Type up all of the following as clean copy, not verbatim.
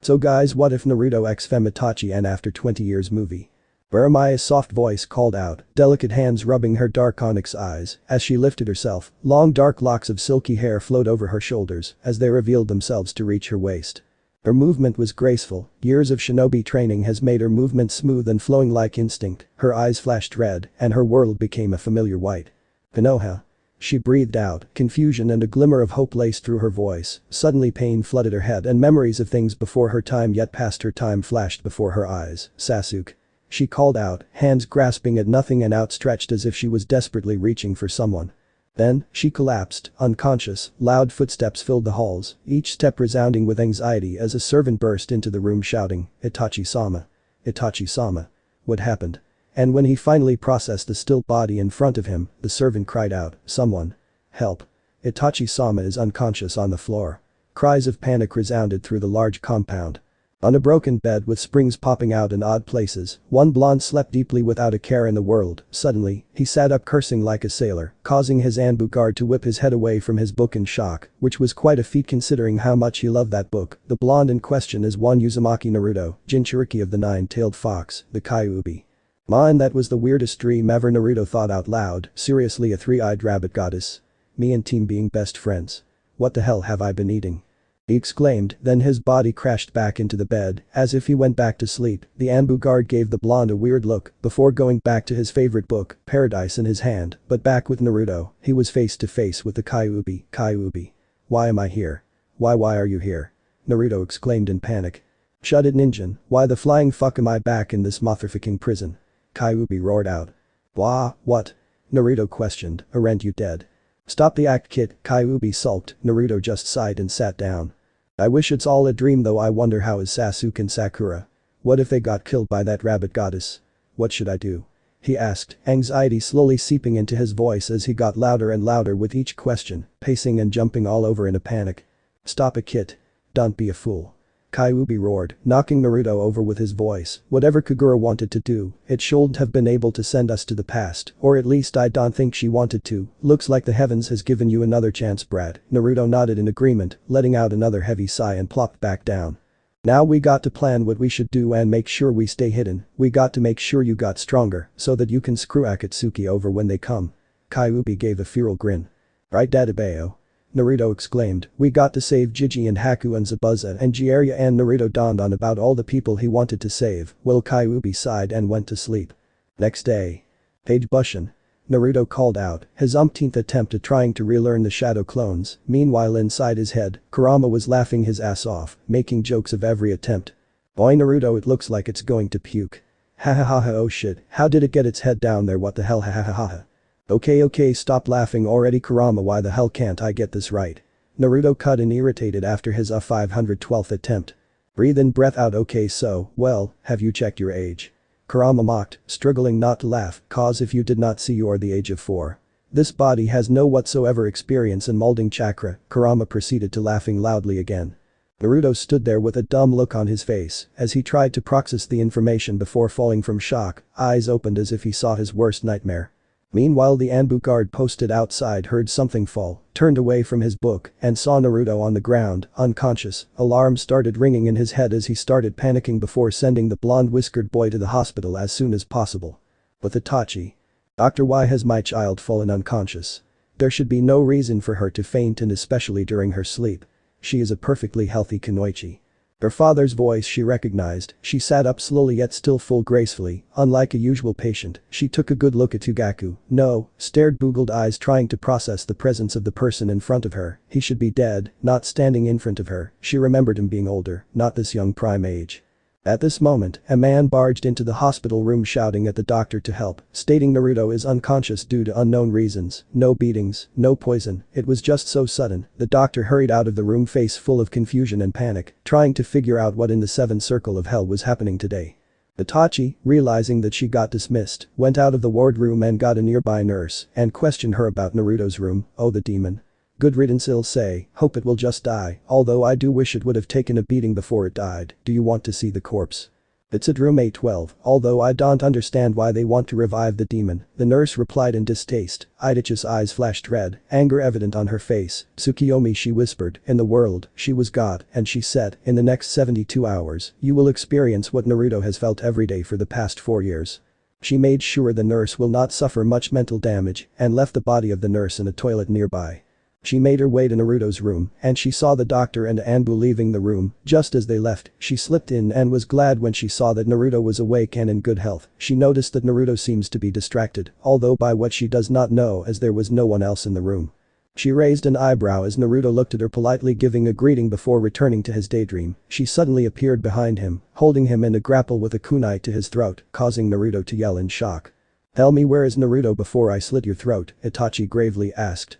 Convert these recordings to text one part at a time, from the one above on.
So guys, what if Naruto x Fem Itachi and after 20 years movie? Baramaya's soft voice called out, delicate hands rubbing her dark onyx eyes as she lifted herself. Long dark locks of silky hair flowed over her shoulders as they revealed themselves to reach her waist. Her movement was graceful, years of shinobi training has made her movement smooth and flowing like instinct. Her eyes flashed red and her world became a familiar white. Konoha. She breathed out, confusion and a glimmer of hope laced through her voice. Suddenly pain flooded her head and memories of things before her time yet past her time flashed before her eyes. Sasuke. She called out, hands grasping at nothing and outstretched as if she was desperately reaching for someone. Then, she collapsed, unconscious. Loud footsteps filled the halls, each step resounding with anxiety as a servant burst into the room shouting, Itachi-sama. Itachi-sama. What happened? And when he finally processed the still body in front of him, the servant cried out, someone. Help. Itachi-sama is unconscious on the floor. Cries of panic resounded through the large compound. On a broken bed with springs popping out in odd places, one blonde slept deeply without a care in the world. Suddenly, he sat up cursing like a sailor, causing his Anbu guard to whip his head away from his book in shock, which was quite a feat considering how much he loved that book. The blonde in question is one Uzumaki Naruto, Jinchuriki of the nine-tailed fox, the Kyuubi. Man, that was the weirdest dream ever. Naruto thought out loud, seriously, a three-eyed rabbit goddess. Me and team being best friends. What the hell have I been eating? He exclaimed, then his body crashed back into the bed, as if he went back to sleep. The Anbu guard gave the blonde a weird look, before going back to his favorite book, Paradise in his hand, but back with Naruto, he was face to face with the Kyuubi. Kyuubi. Why am I here? Why are you here? Naruto exclaimed in panic. Shut it, ninja, why the flying fuck am I back in this motherfucking prison? Kyuubi roared out. What? Naruto questioned, aren't you dead? Stop the act, kid, Kyuubi sulked. Naruto just sighed and sat down. I wish it's all a dream though. I wonder how is Sasuke and Sakura? What if they got killed by that rabbit goddess? What should I do? He asked, anxiety slowly seeping into his voice as he got louder and louder with each question, pacing and jumping all over in a panic. Stop it, kid. Don't be a fool. Kyuubi roared, knocking Naruto over with his voice. Whatever Kagura wanted to do, it shouldn't have been able to send us to the past, or at least I don't think she wanted to. Looks like the heavens has given you another chance, brat. Naruto nodded in agreement, letting out another heavy sigh and plopped back down. Now we got to plan what we should do and make sure we stay hidden. We got to make sure you got stronger, so that you can screw Akatsuki over when they come. Kyuubi gave a feral grin. Right, Dadabeo? Naruto exclaimed, we got to save Jiji and Haku and Zabuza and Jiraiya, and Naruto dawned on about all the people he wanted to save. Well, Kyuubi sighed and went to sleep. Next day. Page Bushin. Naruto called out, his umpteenth attempt at trying to relearn the shadow clones. Meanwhile inside his head, Kurama was laughing his ass off, making jokes of every attempt. Boy Naruto, it looks like it's going to puke. Ha ha ha ha, oh shit, how did it get its head down there, what the hell, ha ha ha ha ha. Okay, stop laughing already, Kurama, why the hell can't I get this right? Naruto cut in irritated after his 512th attempt. Breathe in, breath out. Okay, so, well, have you checked your age? Kurama mocked, struggling not to laugh, cause if you did not see you're the age of 4. This body has no whatsoever experience in molding chakra. Kurama proceeded to laughing loudly again. Naruto stood there with a dumb look on his face as he tried to process the information before falling from shock, eyes opened as if he saw his worst nightmare. Meanwhile, the Anbu guard posted outside heard something fall, turned away from his book, and saw Naruto on the ground, unconscious. Alarm started ringing in his head as he started panicking before sending the blonde whiskered boy to the hospital as soon as possible. With Itachi. Doctor, why has my child fallen unconscious? There should be no reason for her to faint, and especially during her sleep. She is a perfectly healthy kunoichi. Her father's voice she recognized. She sat up slowly yet still full gracefully, unlike a usual patient. She took a good look at Ugaku. No, stared boogled eyes trying to process the presence of the person in front of her. He should be dead, not standing in front of her. She remembered him being older, not this young prime age. At this moment, a man barged into the hospital room shouting at the doctor to help, stating Naruto is unconscious due to unknown reasons. No beatings, no poison, it was just so sudden. The doctor hurried out of the room, face full of confusion and panic, trying to figure out what in the seventh circle of hell was happening today. Itachi, realizing that she got dismissed, went out of the wardroom and got a nearby nurse and questioned her about Naruto's room. Oh, the demon. Good riddance, I'll say, hope it will just die, although I do wish it would have taken a beating before it died. Do you want to see the corpse? It's at room A12, although I don't understand why they want to revive the demon, the nurse replied in distaste. Itachi's eyes flashed red, anger evident on her face. Tsukiyomi, she whispered, in the world, she was God, and she said, in the next 72 hours, you will experience what Naruto has felt every day for the past 4 years. She made sure the nurse will not suffer much mental damage and left the body of the nurse in a toilet nearby. She made her way to Naruto's room and she saw the doctor and Anbu leaving the room. Just as they left, she slipped in and was glad when she saw that Naruto was awake and in good health. She noticed that Naruto seems to be distracted, although by what she does not know as there was no one else in the room. She raised an eyebrow as Naruto looked at her politely giving a greeting before returning to his daydream. She suddenly appeared behind him, holding him in a grapple with a kunai to his throat, causing Naruto to yell in shock. "Tell me where is Naruto before I slit your throat," Itachi gravely asked.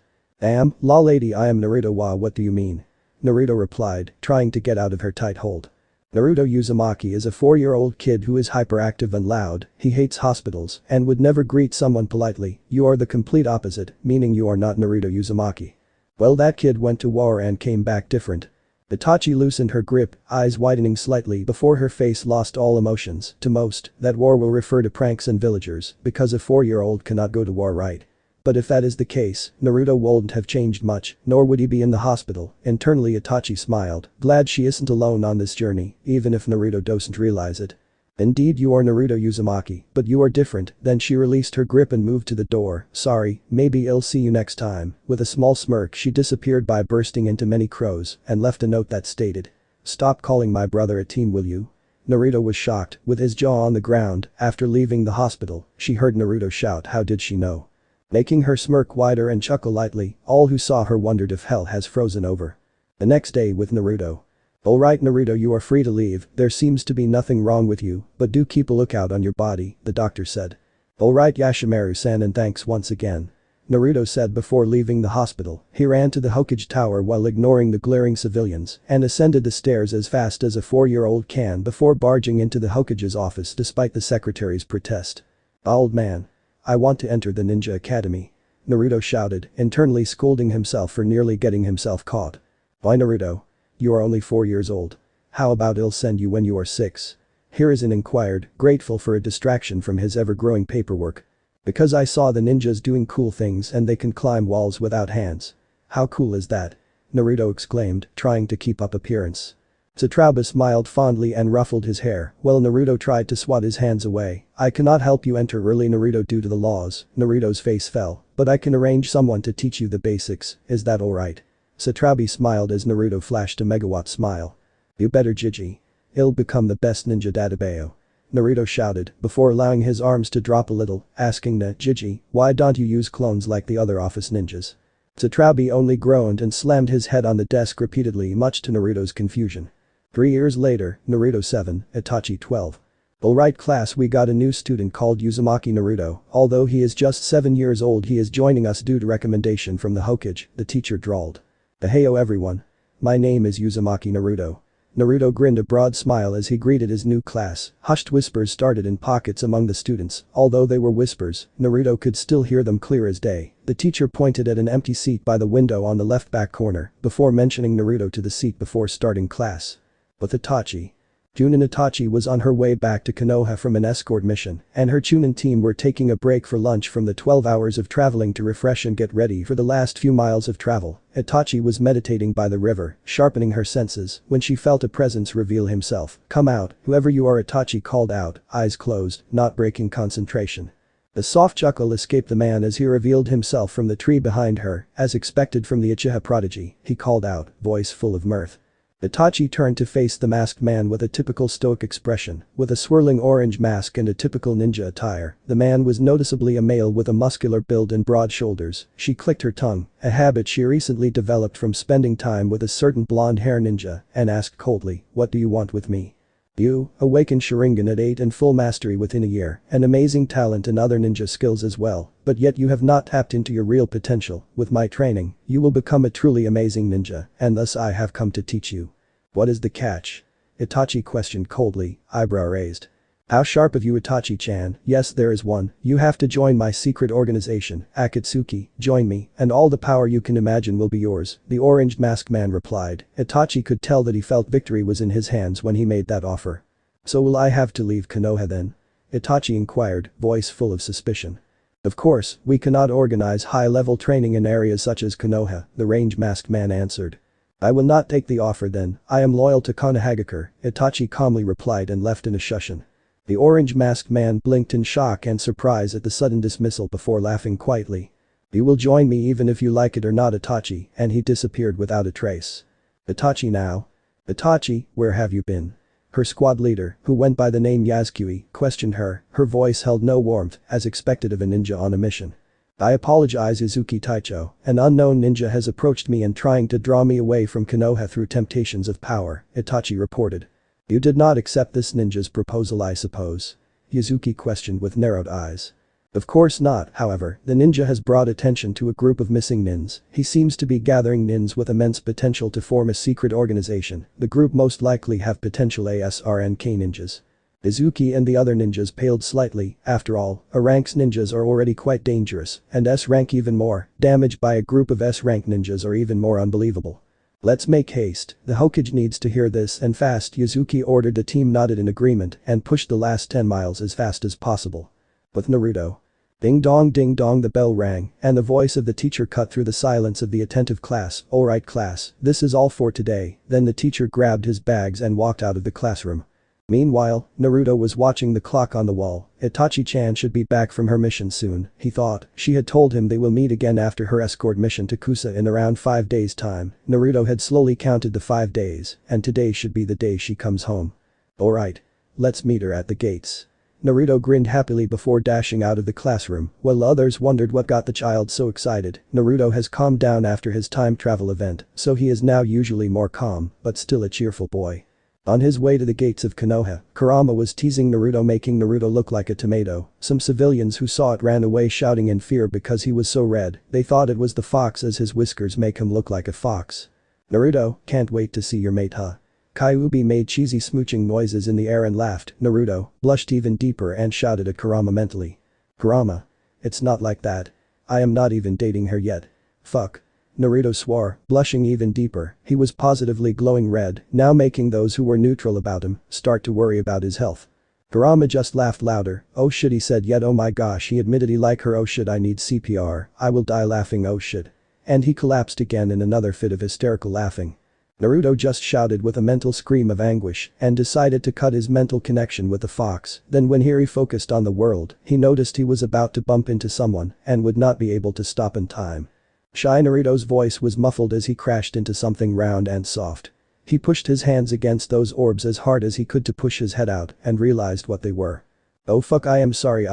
La lady, I am Naruto. What do you mean?" Naruto replied, trying to get out of her tight hold. Naruto Uzumaki is a 4-year-old kid who is hyperactive and loud, he hates hospitals, and would never greet someone politely. You are the complete opposite, meaning you are not Naruto Uzumaki. Well, that kid went to war and came back different. Itachi loosened her grip, eyes widening slightly before her face lost all emotions. To most, that war will refer to pranks and villagers, because a 4-year-old cannot go to war, right? But if that is the case, Naruto won't have changed much, nor would he be in the hospital. Internally Itachi smiled, glad she isn't alone on this journey, even if Naruto doesn't realize it. Indeed you are Naruto Uzumaki, but you are different. Then she released her grip and moved to the door. Sorry, maybe I'll see you next time. With a small smirk she disappeared by bursting into many crows and left a note that stated, "Stop calling my brother a team, will you?" Naruto was shocked, with his jaw on the ground. After leaving the hospital, she heard Naruto shout, how did she know? Making her smirk wider and chuckle lightly, all who saw her wondered if hell has frozen over. The next day with Naruto. Alright Naruto, you are free to leave, there seems to be nothing wrong with you, but do keep a lookout on your body, the doctor said. Alright Yashimaru-san, and thanks once again. Naruto said before leaving the hospital. He ran to the Hokage tower while ignoring the glaring civilians and ascended the stairs as fast as a 4-year-old can before barging into the Hokage's office despite the secretary's protest. Old man. I want to enter the ninja academy. Naruto shouted, internally scolding himself for nearly getting himself caught. Why Naruto? You are only 4 years old. How about I'll send you when you are 6? Hiruzen inquired, grateful for a distraction from his ever-growing paperwork. Because I saw the ninjas doing cool things and they can climb walls without hands. How cool is that? Naruto exclaimed, trying to keep up appearance. Satraba smiled fondly and ruffled his hair, while Naruto tried to swat his hands away. I cannot help you enter early Naruto due to the laws. Naruto's face fell, but I can arrange someone to teach you the basics, is that alright? Satrabi smiled as Naruto flashed a megawatt smile. You better Jiji. I'll become the best ninja Dadabayo. Naruto shouted, before allowing his arms to drop a little, asking Jiji, why don't you use clones like the other office ninjas? Satrabi only groaned and slammed his head on the desk repeatedly, much to Naruto's confusion. 3 years later, Naruto 7, Itachi 12. Alright class, we got a new student called Uzumaki Naruto. Although he is just 7 years old, he is joining us due to recommendation from the Hokage, the teacher drawled. Heyo everyone. My name is Uzumaki Naruto. Naruto grinned a broad smile as he greeted his new class. Hushed whispers started in pockets among the students. Although they were whispers, Naruto could still hear them clear as day. The teacher pointed at an empty seat by the window on the left back corner before mentioning Naruto to the seat before starting class. With Itachi. Junin Itachi was on her way back to Konoha from an escort mission, and her Chunin team were taking a break for lunch from the 12 hours of traveling to refresh and get ready for the last few miles of travel. Itachi was meditating by the river, sharpening her senses, when she felt a presence reveal himself. Come out, whoever you are, Itachi called out, eyes closed, not breaking concentration. A soft chuckle escaped the man as he revealed himself from the tree behind her, as expected from the Uchiha prodigy, he called out, voice full of mirth. Itachi turned to face the masked man with a typical stoic expression, with a swirling orange mask and a typical ninja attire. The man was noticeably a male with a muscular build and broad shoulders. She clicked her tongue, a habit she recently developed from spending time with a certain blonde-hair ninja, and asked coldly, what do you want with me? You, awakened Sharingan at 8 and full mastery within a year, and amazing talent and other ninja skills as well, but yet you have not tapped into your real potential. With my training, you will become a truly amazing ninja, and thus I have come to teach you. What is the catch? Itachi questioned coldly, eyebrow raised. How sharp of you, Itachi-chan. Yes, there is one. You have to join my secret organization, Akatsuki. Join me, and all the power you can imagine will be yours, the orange masked man replied. Itachi could tell that he felt victory was in his hands when he made that offer. So will I have to leave Konoha then? Itachi inquired, voice full of suspicion. Of course, we cannot organize high-level training in areas such as Konoha, the range-masked man answered. I will not take the offer then, I am loyal to Konohagakure, Itachi calmly replied and left in a shushin. The orange-masked man blinked in shock and surprise at the sudden dismissal before laughing quietly. You will join me even if you like it or not, Itachi, and he disappeared without a trace. Itachi now? Itachi, where have you been? Her squad leader, who went by the name Yasukui, questioned her voice held no warmth, as expected of a ninja on a mission. I apologize Izuki Taicho, an unknown ninja has approached me and trying to draw me away from Konoha through temptations of power, Itachi reported. You did not accept this ninja's proposal I suppose? Yuzuki questioned with narrowed eyes. Of course not, however, the ninja has brought attention to a group of missing nins, he seems to be gathering nins with immense potential to form a secret organization, the group most likely have potential ASRNK ninjas. Izuki and the other ninjas paled slightly, after all, A-rank's ninjas are already quite dangerous, and S-rank even more, damaged by a group of S-rank ninjas are even more unbelievable. Let's make haste, the Hokage needs to hear this and fast Yuzuki ordered the team nodded in agreement and pushed the last 10 miles as fast as possible. With Naruto. Ding dong the bell rang, and the voice of the teacher cut through the silence of the attentive class, alright class, this is all for today, then the teacher grabbed his bags and walked out of the classroom. Meanwhile, Naruto was watching the clock on the wall, Itachi-chan should be back from her mission soon, he thought, she had told him they will meet again after her escort mission to Kusa in around 5 days' time, Naruto had slowly counted the 5 days, and today should be the day she comes home. Alright. Let's meet her at the gates. Naruto grinned happily before dashing out of the classroom, while others wondered what got the child so excited. Naruto has calmed down after his time travel event, so he is now usually more calm, but still a cheerful boy. On his way to the gates of Konoha, Kurama was teasing Naruto making Naruto look like a tomato, some civilians who saw it ran away shouting in fear because he was so red, they thought it was the fox as his whiskers make him look like a fox. Naruto, can't wait to see your mate huh? Kyuubi made cheesy smooching noises in the air and laughed, Naruto, blushed even deeper and shouted at Kurama mentally. Kurama. It's not like that. I am not even dating her yet. Fuck. Naruto swore, blushing even deeper, he was positively glowing red, now making those who were neutral about him start to worry about his health. Kurama just laughed louder, oh shit he said yet oh my gosh he admitted he like her oh shit I need CPR, I will die laughing oh shit. And he collapsed again in another fit of hysterical laughing. Naruto just shouted with a mental scream of anguish and decided to cut his mental connection with the fox, then when he refocused on the world, he noticed he was about to bump into someone and would not be able to stop in time. Shy Naruto's voice was muffled as he crashed into something round and soft. He pushed his hands against those orbs as hard as he could to push his head out and realized what they were. Oh fuck I am sorry.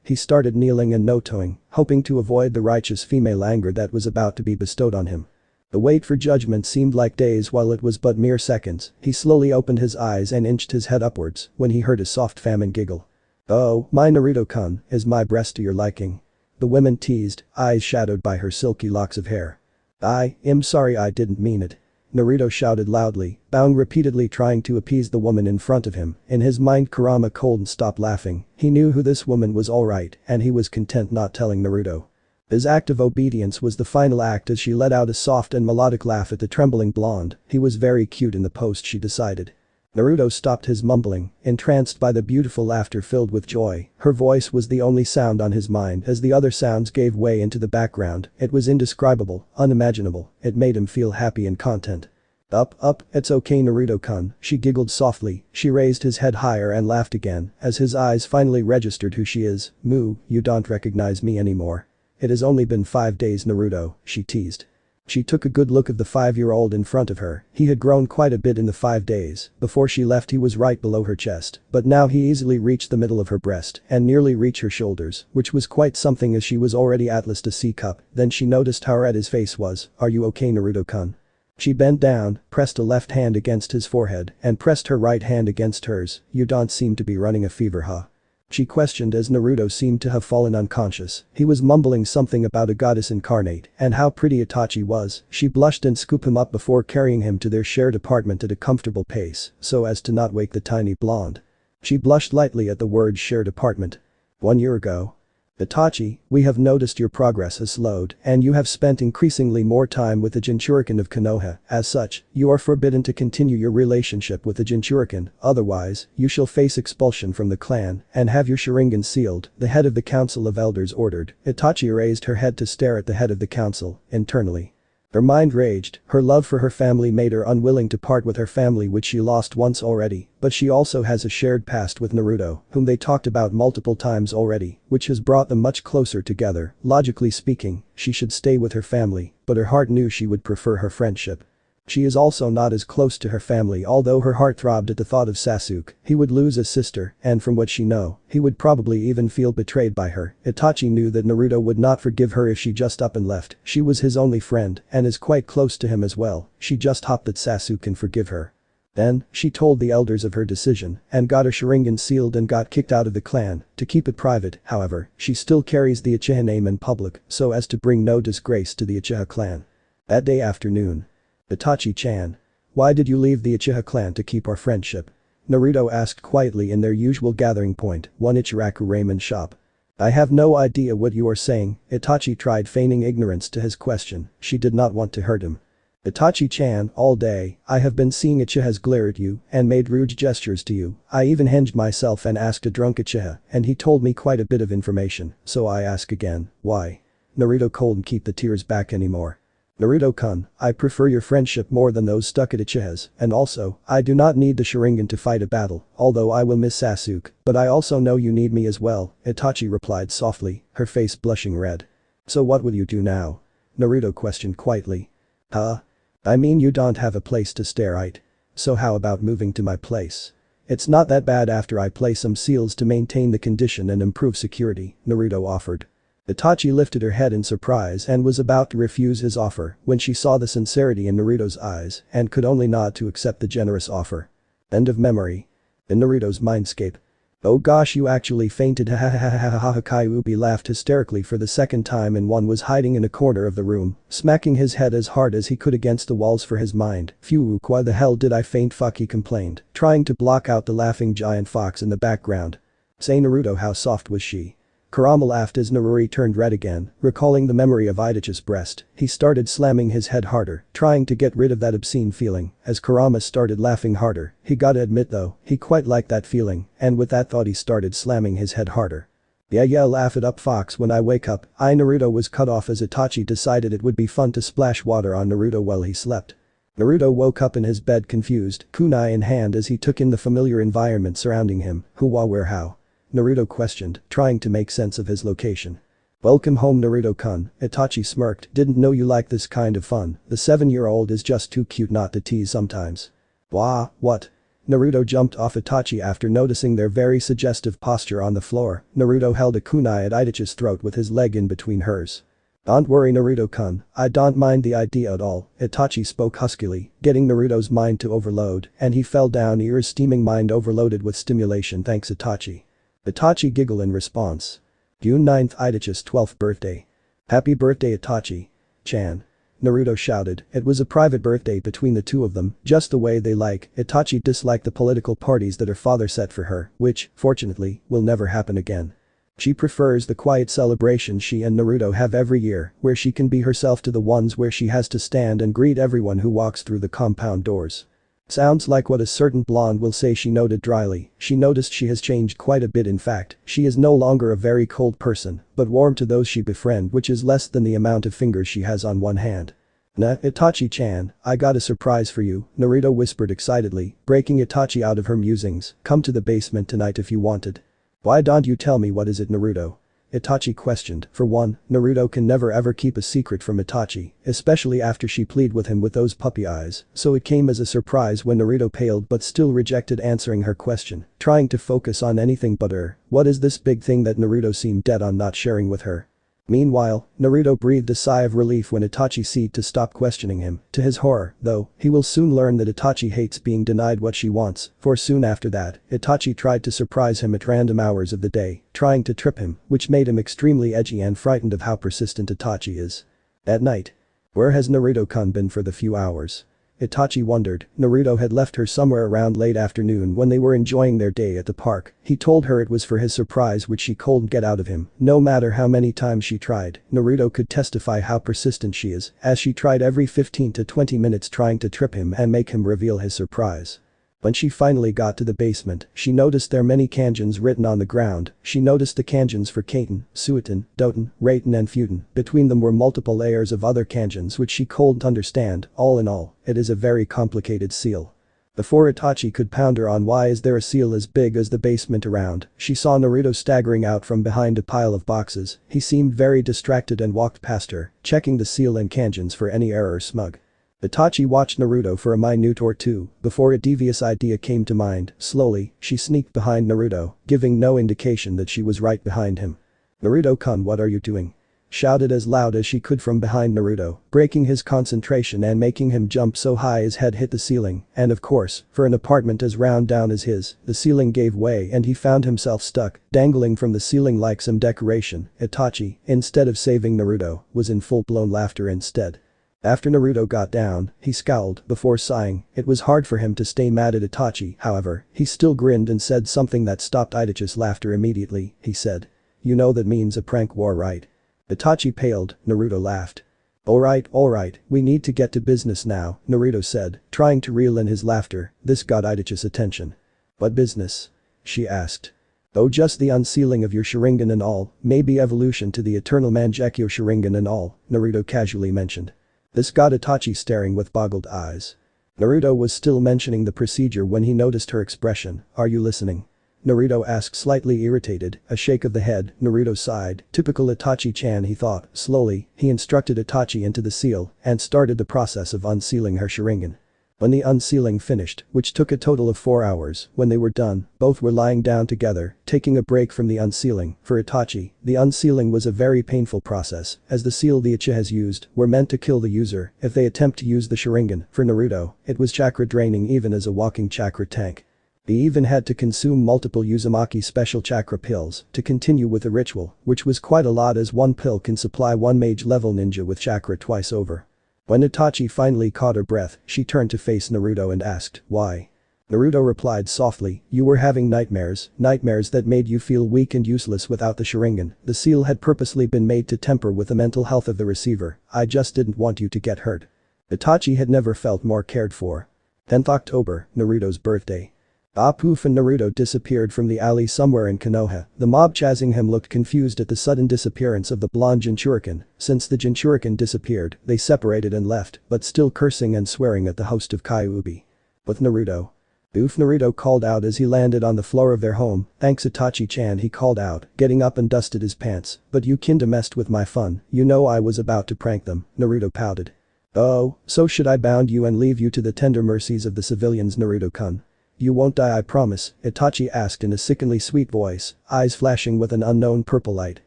He started kneeling and no-toeing, hoping to avoid the righteous female anger that was about to be bestowed on him. The wait for judgment seemed like days while it was but mere seconds, he slowly opened his eyes and inched his head upwards when he heard a soft feminine giggle. Oh, my Naruto-kun, is my breast to your liking? The woman teased, eyes shadowed by her silky locks of hair. I am sorry I didn't mean it. Naruto shouted loudly, bowing repeatedly trying to appease the woman in front of him, in his mind Kurama couldn't stop laughing, he knew who this woman was alright and he was content not telling Naruto. His act of obedience was the final act as she let out a soft and melodic laugh at the trembling blonde, he was very cute in the post she decided. Naruto stopped his mumbling, entranced by the beautiful laughter filled with joy, her voice was the only sound on his mind as the other sounds gave way into the background, it was indescribable, unimaginable, it made him feel happy and content. Up, it's okay Naruto-kun, she giggled softly, she raised his head higher and laughed again as his eyes finally registered who she is, Moo, you don't recognize me anymore. It has only been 5 days Naruto, she teased. She took a good look of the 5-year-old in front of her, he had grown quite a bit in the 5 days, before she left he was right below her chest, but now he easily reached the middle of her breast and nearly reached her shoulders, which was quite something as she was already Atlas to C-cup, then she noticed how red his face was, are you okay Naruto-kun? She bent down, pressed a left hand against his forehead, and pressed her right hand against hers, you don't seem to be running a fever huh? She questioned as Naruto seemed to have fallen unconscious, he was mumbling something about a goddess incarnate and how pretty Itachi was, she blushed and scooped him up before carrying him to their shared apartment at a comfortable pace, so as to not wake the tiny blonde. She blushed lightly at the word shared apartment. 1 year ago. Itachi, we have noticed your progress has slowed and you have spent increasingly more time with the Jinchurikin of Konoha. As such, you are forbidden to continue your relationship with the Jinchurikin, otherwise, you shall face expulsion from the clan and have your Sharingan sealed, the head of the Council of Elders ordered. Itachi raised her head to stare at the head of the council, internally. Her mind raged, her love for her family made her unwilling to part with her family which she lost once already, but she also has a shared past with Naruto, whom they talked about multiple times already, which has brought them much closer together. Logically speaking, she should stay with her family, but her heart knew she would prefer her friendship. She is also not as close to her family although her heart throbbed at the thought of Sasuke. He would lose a sister, and from what she know, he would probably even feel betrayed by her. Itachi knew that Naruto would not forgive her if she just up and left. She was his only friend and is quite close to him as well. She just hoped that Sasuke can forgive her. Then, she told the elders of her decision and got her Sharingan sealed and got kicked out of the clan. To keep it private, however, she still carries the Uchiha name in public so as to bring no disgrace to the Uchiha clan. That day afternoon. Itachi-chan. Why did you leave the Uchiha clan to keep our friendship? Naruto asked quietly in their usual gathering point, one Ichiraku ramen shop. I have no idea what you are saying. Itachi tried feigning ignorance to his question. She did not want to hurt him. Itachi-chan, all day, I have been seeing Uchihas glare at you and made rude gestures to you. I even hinged myself and asked a drunk Uchiha and he told me quite a bit of information, so I ask again, why? Naruto couldn't keep the tears back anymore. Naruto-kun, I prefer your friendship more than those stuck at Uchihas, and also, I do not need the Sharingan to fight a battle, although I will miss Sasuke, but I also know you need me as well, Itachi replied softly, her face blushing red. So what will you do now? Naruto questioned quietly. Huh? I mean you don't have a place to stay, right? So how about moving to my place? It's not that bad after I place some seals to maintain the condition and improve security, Naruto offered. Itachi lifted her head in surprise and was about to refuse his offer when she saw the sincerity in Naruto's eyes and could only nod to accept the generous offer. End of memory. In Naruto's mindscape. Oh gosh, you actually fainted, ha ha ha ha ha ha. Hokage laughed hysterically for the second time and one was hiding in a corner of the room, smacking his head as hard as he could against the walls for his mind. Phew, why the hell did I faint? Fuck, he complained, trying to block out the laughing giant fox in the background. Say Naruto, how soft was she? Kurama laughed as Naruri turned red again, recalling the memory of Itachi's breast. He started slamming his head harder, trying to get rid of that obscene feeling. As Kurama started laughing harder, he gotta admit though, he quite liked that feeling, and with that thought he started slamming his head harder. Yeah, laugh it up fox. When I wake up, Naruto was cut off as Itachi decided it would be fun to splash water on Naruto while he slept. Naruto woke up in his bed confused, kunai in hand as he took in the familiar environment surrounding him. Who, what, where, how? Naruto questioned, trying to make sense of his location. Welcome home Naruto-kun, Itachi smirked, didn't know you like this kind of fun, the 7-year-old is just too cute not to tease sometimes. Wah, what? Naruto jumped off Itachi after noticing their very suggestive posture on the floor. Naruto held a kunai at Itachi's throat with his leg in between hers. Don't worry Naruto-kun, I don't mind the idea at all, Itachi spoke huskily, getting Naruto's mind to overload, and he fell down ears steaming mind overloaded with stimulation. Thanks Itachi. Itachi giggled in response. June 9th, Itachi's 12th birthday. Happy birthday Itachi-chan. Naruto shouted. It was a private birthday between the two of them, just the way they like. Itachi disliked the political parties that her father set for her, which, fortunately, will never happen again. She prefers the quiet celebrations she and Naruto have every year, where she can be herself to the ones where she has to stand and greet everyone who walks through the compound doors. Sounds like what a certain blonde will say, she noted dryly. She noticed she has changed quite a bit. In fact, she is no longer a very cold person, but warm to those she befriends, which is less than the amount of fingers she has on one hand. Nah, Itachi-chan, I got a surprise for you, Naruto whispered excitedly, breaking Itachi out of her musings. Come to the basement tonight if you wanted. Why don't you tell me what is it, Naruto? Itachi questioned. For one, Naruto can never ever keep a secret from Itachi, especially after she pleaded with him with those puppy eyes, so it came as a surprise when Naruto paled but still rejected answering her question, trying to focus on anything but her. What is this big thing that Naruto seemed dead on not sharing with her? Meanwhile, Naruto breathed a sigh of relief when Itachi said to stop questioning him. To his horror, though, he will soon learn that Itachi hates being denied what she wants, for soon after that, Itachi tried to surprise him at random hours of the day, trying to trip him, which made him extremely edgy and frightened of how persistent Itachi is. At night. Where has Naruto-kun been for the few hours? Itachi wondered. Naruto had left her somewhere around late afternoon when they were enjoying their day at the park. He told her it was for his surprise which she couldn't get out of him. No matter how many times she tried, Naruto could testify how persistent she is, as she tried every 15 to 20 minutes trying to trip him and make him reveal his surprise. When she finally got to the basement, she noticed there many kanjins written on the ground. She noticed the kanjins for Kaiten, Suiton, Doten, Raiten and Futen. Between them were multiple layers of other kanjins which she couldn't understand. All in all, it is a very complicated seal. Before Itachi could ponder on why is there a seal as big as the basement around, she saw Naruto staggering out from behind a pile of boxes. He seemed very distracted and walked past her, checking the seal and kanjins for any error or smug. Itachi watched Naruto for a minute or two before a devious idea came to mind. Slowly, she sneaked behind Naruto, giving no indication that she was right behind him. "Naruto-kun, what are you doing?" Shouted as loud as she could from behind Naruto, breaking his concentration and making him jump so high his head hit the ceiling, and of course, for an apartment as round down as his, the ceiling gave way and he found himself stuck, dangling from the ceiling like some decoration. Itachi, instead of saving Naruto, was in full-blown laughter instead. After Naruto got down, he scowled before sighing. It was hard for him to stay mad at Itachi, however, he still grinned and said something that stopped Itachi's laughter immediately. He said, "You know that means a prank war, right?" Itachi paled. Naruto laughed. Alright, we need to get to business now," Naruto said, trying to reel in his laughter. This got Itachi's attention. "What business?" she asked. "Oh, just the unsealing of your Sharingan and all, maybe evolution to the eternal Mangekyo Sharingan and all," Naruto casually mentioned. This got Itachi staring with boggled eyes. Naruto was still mentioning the procedure when he noticed her expression. "Are you listening?" Naruto asked, slightly irritated. A shake of the head. Naruto sighed. Typical Itachi-chan, he thought. Slowly, he instructed Itachi into the seal and started the process of unsealing her Sharingan. When the unsealing finished, which took a total of 4 hours, when they were done, both were lying down together, taking a break from the unsealing. For Itachi, the unsealing was a very painful process, as the seal the Uchiha has used were meant to kill the user if they attempt to use the Sharingan. For Naruto, it was chakra draining even as a walking chakra tank. He even had to consume multiple Uzumaki special chakra pills to continue with the ritual, which was quite a lot as one pill can supply one mage level ninja with chakra twice over. When Itachi finally caught her breath, she turned to face Naruto and asked, "Why?" Naruto replied softly, "You were having nightmares that made you feel weak and useless without the Sharingan. The seal had purposely been made to temper with the mental health of the receiver. I just didn't want you to get hurt." Itachi had never felt more cared for. 10th October, Naruto's birthday. Poof, and Naruto disappeared from the alley somewhere in Konoha. The mob chasing him looked confused at the sudden disappearance of the blonde Jinchurikin. Since the Jinchurikin disappeared, they separated and left, but still cursing and swearing at the host of Kyuubi. With Naruto. "Oof," Naruto called out as he landed on the floor of their home. "Thanks Itachi-chan," he called out, getting up and dusted his pants. "But you kinda messed with my fun, you know I was about to prank them," Naruto pouted. "Oh, so should I bound you and leave you to the tender mercies of the civilians, Naruto-kun? You won't die, I promise," Itachi asked in a sickeningly sweet voice, eyes flashing with an unknown purple light.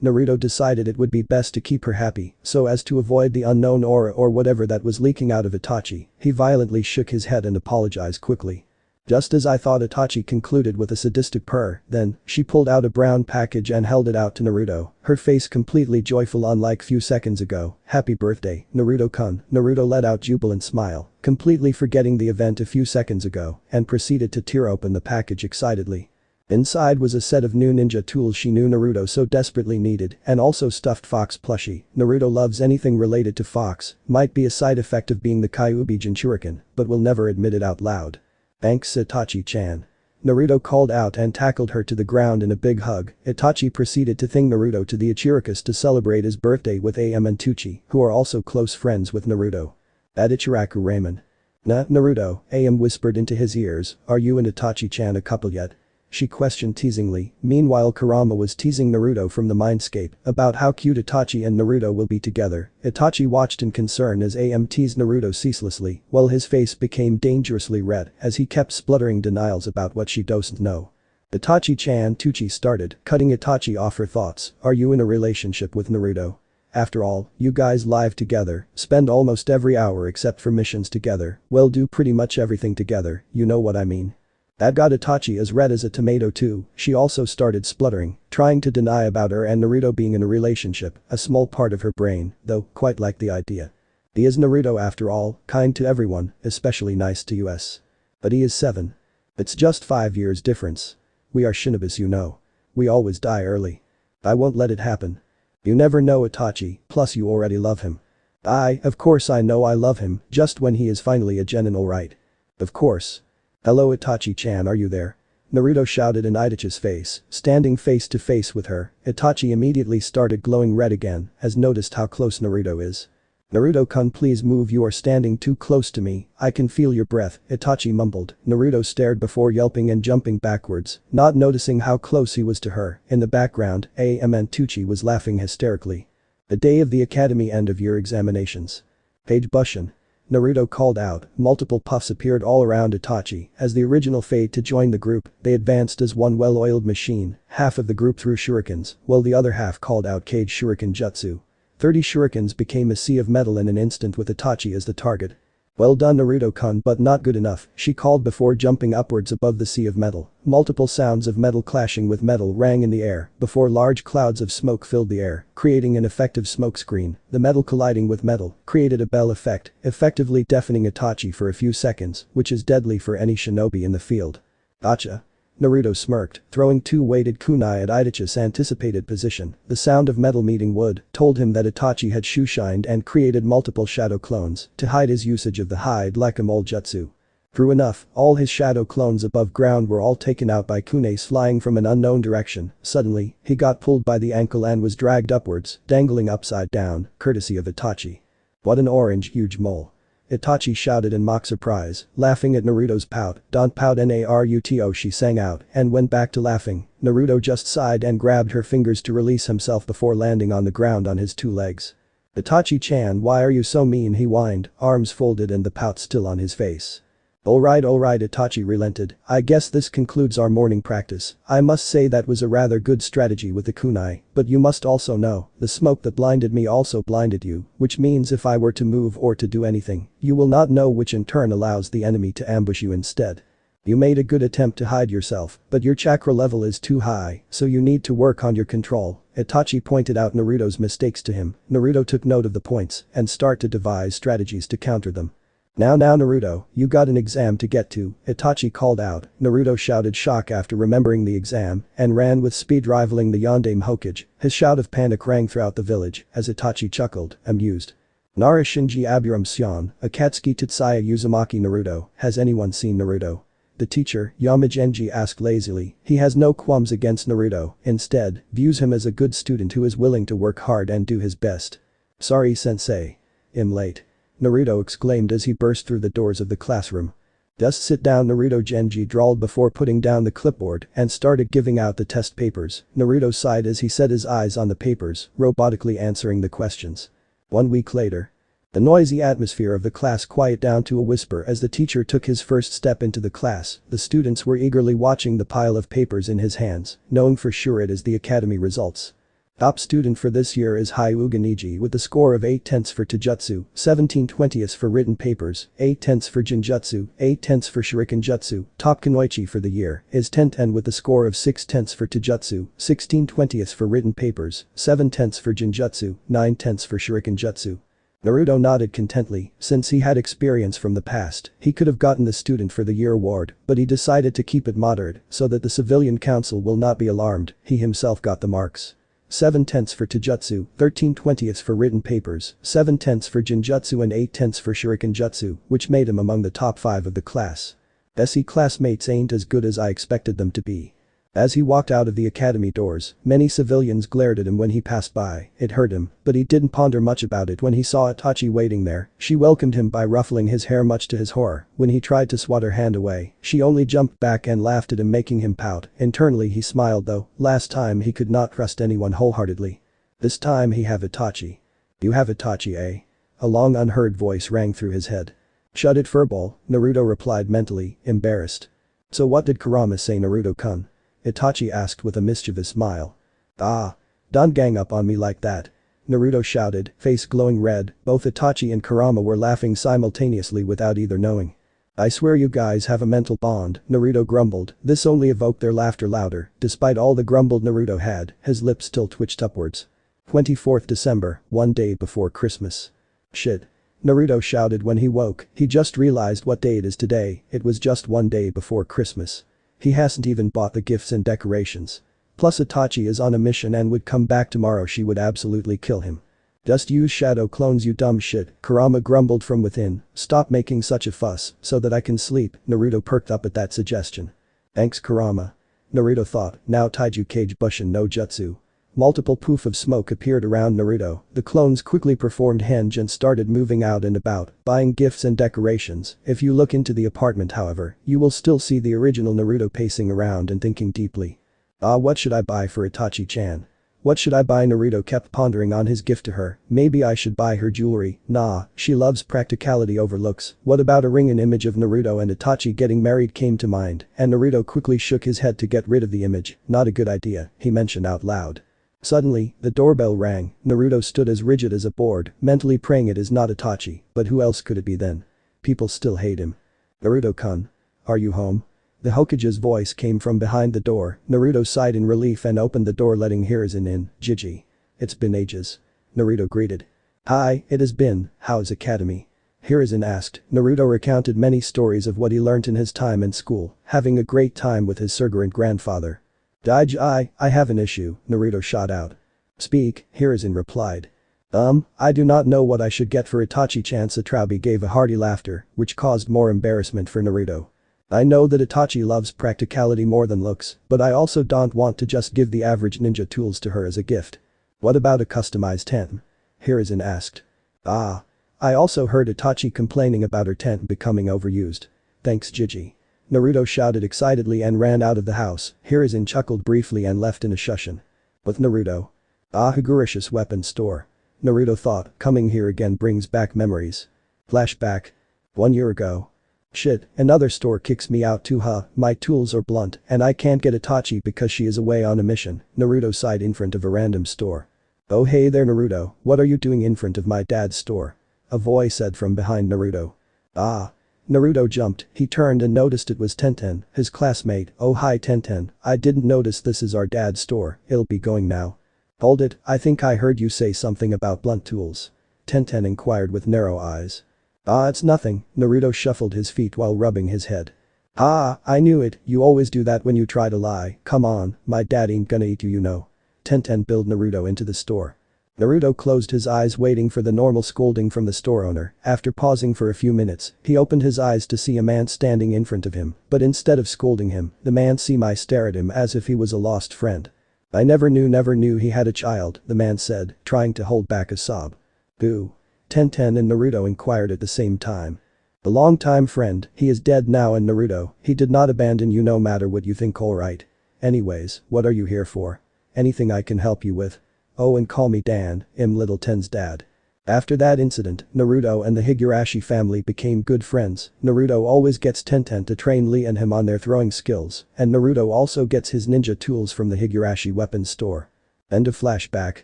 Naruto decided it would be best to keep her happy, so as to avoid the unknown aura or whatever that was leaking out of Itachi. He violently shook his head and apologized quickly. "Just as I thought," Itachi concluded with a sadistic purr. Then, she pulled out a brown package and held it out to Naruto, her face completely joyful unlike few seconds ago. "Happy birthday, Naruto-kun." Naruto let out jubilant smile, completely forgetting the event a few seconds ago, and proceeded to tear open the package excitedly. Inside was a set of new ninja tools she knew Naruto so desperately needed, and also stuffed fox plushie. Naruto loves anything related to fox, might be a side effect of being the Kyuubi Jinchurikin, but will never admit it out loud. "Thanks Itachi-chan." Naruto called out and tackled her to the ground in a big hug. Itachi proceeded to thank Naruto to the Ichirikas to celebrate his birthday with AM and Tucci, who are also close friends with Naruto. "At Ichiraku Ramen." "Nah, Naruto," AM whispered into his ears, "are you and Itachi-chan a couple yet?" she questioned teasingly. Meanwhile Kurama was teasing Naruto from the mindscape about how cute Itachi and Naruto will be together. Itachi watched in concern as AM teased Naruto ceaselessly, while his face became dangerously red as he kept spluttering denials about what she doesn't know. "Itachi-chan," Tucci started, cutting Itachi off her thoughts, "are you in a relationship with Naruto? After all, you guys live together, spend almost every hour except for missions together, well do pretty much everything together, you know what I mean." That got Itachi as red as a tomato too. She also started spluttering, trying to deny about her and Naruto being in a relationship, a small part of her brain, though, quite liked the idea. He is Naruto after all, kind to everyone, especially nice to us. But he is 7. It's just 5 years difference. We are shinobis, you know. We always die early. I won't let it happen. You never know Itachi, plus you already love him. Of course I know I love him, just when he is finally a genin, alright. Of course. Hello Itachi-chan, are you there? Naruto shouted in Itachi's face, standing face to face with her. Itachi immediately started glowing red again, as noticed how close Naruto is. Naruto-kun, please move, you are standing too close to me, I can feel your breath, Itachi mumbled. Naruto stared before yelping and jumping backwards, not noticing how close he was to her. In the background, Tucci was laughing hysterically. The day of the academy end of year examinations. Page Bushin. Naruto called out, multiple puffs appeared all around Itachi as the original fate to join the group. They advanced as one well-oiled machine, half of the group threw shurikens, while the other half called out Kage shuriken jutsu. 30 shurikens became a sea of metal in an instant with Itachi as the target. Well done Naruto-kun, but not good enough, she called before jumping upwards above the sea of metal. Multiple sounds of metal clashing with metal rang in the air before large clouds of smoke filled the air, creating an effective smokescreen. The metal colliding with metal created a bell effect, effectively deafening Itachi for a few seconds, which is deadly for any shinobi in the field. Gotcha. Naruto smirked, throwing 2 weighted kunai at Itachi's anticipated position. The sound of metal meeting wood told him that Itachi had shushined and created multiple shadow clones to hide his usage of the hide like a mole jutsu. True enough, all his shadow clones above ground were all taken out by kunes flying from an unknown direction. Suddenly, he got pulled by the ankle and was dragged upwards, dangling upside down, courtesy of Itachi. What an orange huge mole. Itachi shouted in mock surprise, laughing at Naruto's pout. Don't pout Naruto, she sang out and went back to laughing. Naruto just sighed and grabbed her fingers to release himself before landing on the ground on his 2 legs. Itachi-chan, why are you so mean, he whined, arms folded and the pout still on his face. Alright, Itachi relented, I guess this concludes our morning practice. I must say that was a rather good strategy with the kunai, but you must also know, the smoke that blinded me also blinded you, which means if I were to move or to do anything, you will not know, which in turn allows the enemy to ambush you instead. You made a good attempt to hide yourself, but your chakra level is too high, so you need to work on your control. Itachi pointed out Naruto's mistakes to him. Naruto took note of the points and started to devise strategies to counter them. Now Naruto, you got an exam to get to, Itachi called out. Naruto shouted shock after remembering the exam and ran with speed rivaling the Yondaime Hokage. His shout of panic rang throughout the village as Itachi chuckled, amused. Nara Shinji Aburam Sion, Akatsuki Tetsuya Uzumaki Naruto, has anyone seen Naruto? The teacher, Yamagenji asked lazily. He has no qualms against Naruto, instead, views him as a good student who is willing to work hard and do his best. Sorry sensei. I'm late. Naruto exclaimed as he burst through the doors of the classroom. Just sit down, Naruto, Genji drawled before putting down the clipboard and started giving out the test papers. Naruto sighed as he set his eyes on the papers, robotically answering the questions. 1 week later. The noisy atmosphere of the class quieted down to a whisper as the teacher took his first step into the class. The students were eagerly watching the pile of papers in his hands, knowing for sure it is the academy results. Top student for this year is Hyuga Niji with a score of 8/10 for Taijutsu, 17/20 for written papers, 8/10 for Jinjutsu, 8/10 for Shuriken Jutsu. Top Kunoichi for the year is 10/10 with a score of 6/10 for Taijutsu, 16/20 for written papers, 7/10 for Jinjutsu, 9/10 for Shuriken Jutsu. Naruto nodded contently, since he had experience from the past, he could have gotten the student for the year award, but he decided to keep it moderate so that the civilian council will not be alarmed. He himself got the marks. 7/10 for Taijutsu, 13/20 for written papers, 7/10 for Jinjutsu and 8/10 for Shuriken Jutsu, which made him among the top 5 of the class. SE classmates ain't as good as I expected them to be. As he walked out of the academy doors, many civilians glared at him when he passed by. It hurt him, but he didn't ponder much about it when he saw Itachi waiting there. She welcomed him by ruffling his hair much to his horror. When he tried to swat her hand away, she only jumped back and laughed at him, making him pout. Internally he smiled though, last time he could not trust anyone wholeheartedly. This time he have Itachi. You have Itachi, eh? A long unheard voice rang through his head. Shut it furball, Naruto replied mentally, embarrassed. So what did Kurama say, Naruto-kun? Itachi asked with a mischievous smile. Don't gang up on me like that. Naruto shouted, face glowing red. Both Itachi and Kurama were laughing simultaneously without either knowing. I swear you guys have a mental bond, Naruto grumbled. This only evoked their laughter louder. Despite all the grumbled Naruto had, his lips still twitched upwards. 24th December, one day before Christmas. Shit. Naruto shouted when he woke. He just realized what day it is today. It was just one day before Christmas. He hasn't even bought the gifts and decorations. Plus Itachi is on a mission and would come back tomorrow. She would absolutely kill him. Just use shadow clones, you dumb shit, Kurama grumbled from within. Stop making such a fuss so that I can sleep. Naruto perked up at that suggestion. Thanks Kurama. Naruto thought, now Taiju Kage Bushin no Jutsu. Multiple poof of smoke appeared around Naruto. The clones quickly performed henge and started moving out and about, buying gifts and decorations. If you look into the apartment however, you will still see the original Naruto pacing around and thinking deeply. What should I buy for Itachi-chan? What should I buy? Naruto kept pondering on his gift to her. Maybe I should buy her jewelry. Nah, she loves practicality over looks. What about a ring? An image of Naruto and Itachi getting married came to mind, and Naruto quickly shook his head to get rid of the image. Not a good idea, he mentioned out loud. Suddenly, the doorbell rang. Naruto stood as rigid as a board, mentally praying it is not Itachi, but who else could it be then? People still hate him. Naruto-kun. Are you home? The Hokage's voice came from behind the door. Naruto sighed in relief and opened the door letting Hiruzen in. Gigi. It's been ages. Naruto greeted. Hi, it has been. How's academy? Hiruzen asked. Naruto recounted many stories of what he learnt in his time in school, having a great time with his surrogate grandfather. I have an issue, Naruto shot out. Speak, Hiruzen replied. I do not know what I should get for Itachi-chan. Satrabi gave a hearty laughter, which caused more embarrassment for Naruto. I know that Itachi loves practicality more than looks, but I also don't want to just give the average ninja tools to her as a gift. What about a customized tent? Hiruzen asked. I also heard Itachi complaining about her tent becoming overused. Thanks Gigi. Naruto shouted excitedly and ran out of the house. Hiruzen chuckled briefly and left in a shushin. With Naruto. Higurish's weapon store. Naruto thought, coming here again brings back memories. Flashback. 1 year ago. Shit, another store kicks me out too my tools are blunt and I can't get Itachi because she is away on a mission. Naruto sighed in front of a random store. Oh hey there Naruto, what are you doing in front of my dad's store? A voice said from behind Naruto. Naruto jumped, he turned and noticed it was Tenten, his classmate. Oh hi Tenten, I didn't notice this is our dad's store, it'll be going now. Hold it, I think I heard you say something about blunt tools. Tenten inquired with narrow eyes. It's nothing, Naruto shuffled his feet while rubbing his head. I knew it, you always do that when you try to lie, come on, my dad ain't gonna eat you you know. Tenten billed Naruto into the store. Naruto closed his eyes waiting for the normal scolding from the store owner. After pausing for a few minutes, he opened his eyes to see a man standing in front of him, but instead of scolding him, the man stared at him as if he was a lost friend. I never knew he had a child, the man said, trying to hold back a sob. Who? Tenten and Naruto inquired at the same time. A long-time friend, he is dead now and Naruto, he did not abandon you no matter what you think alright. Anyways, what are you here for? Anything I can help you with? Oh and call me Dan, little Ten's dad. After that incident, Naruto and the Higurashi family became good friends. Naruto always gets Tenten to train Lee and him on their throwing skills, and Naruto also gets his ninja tools from the Higurashi weapons store. End of flashback.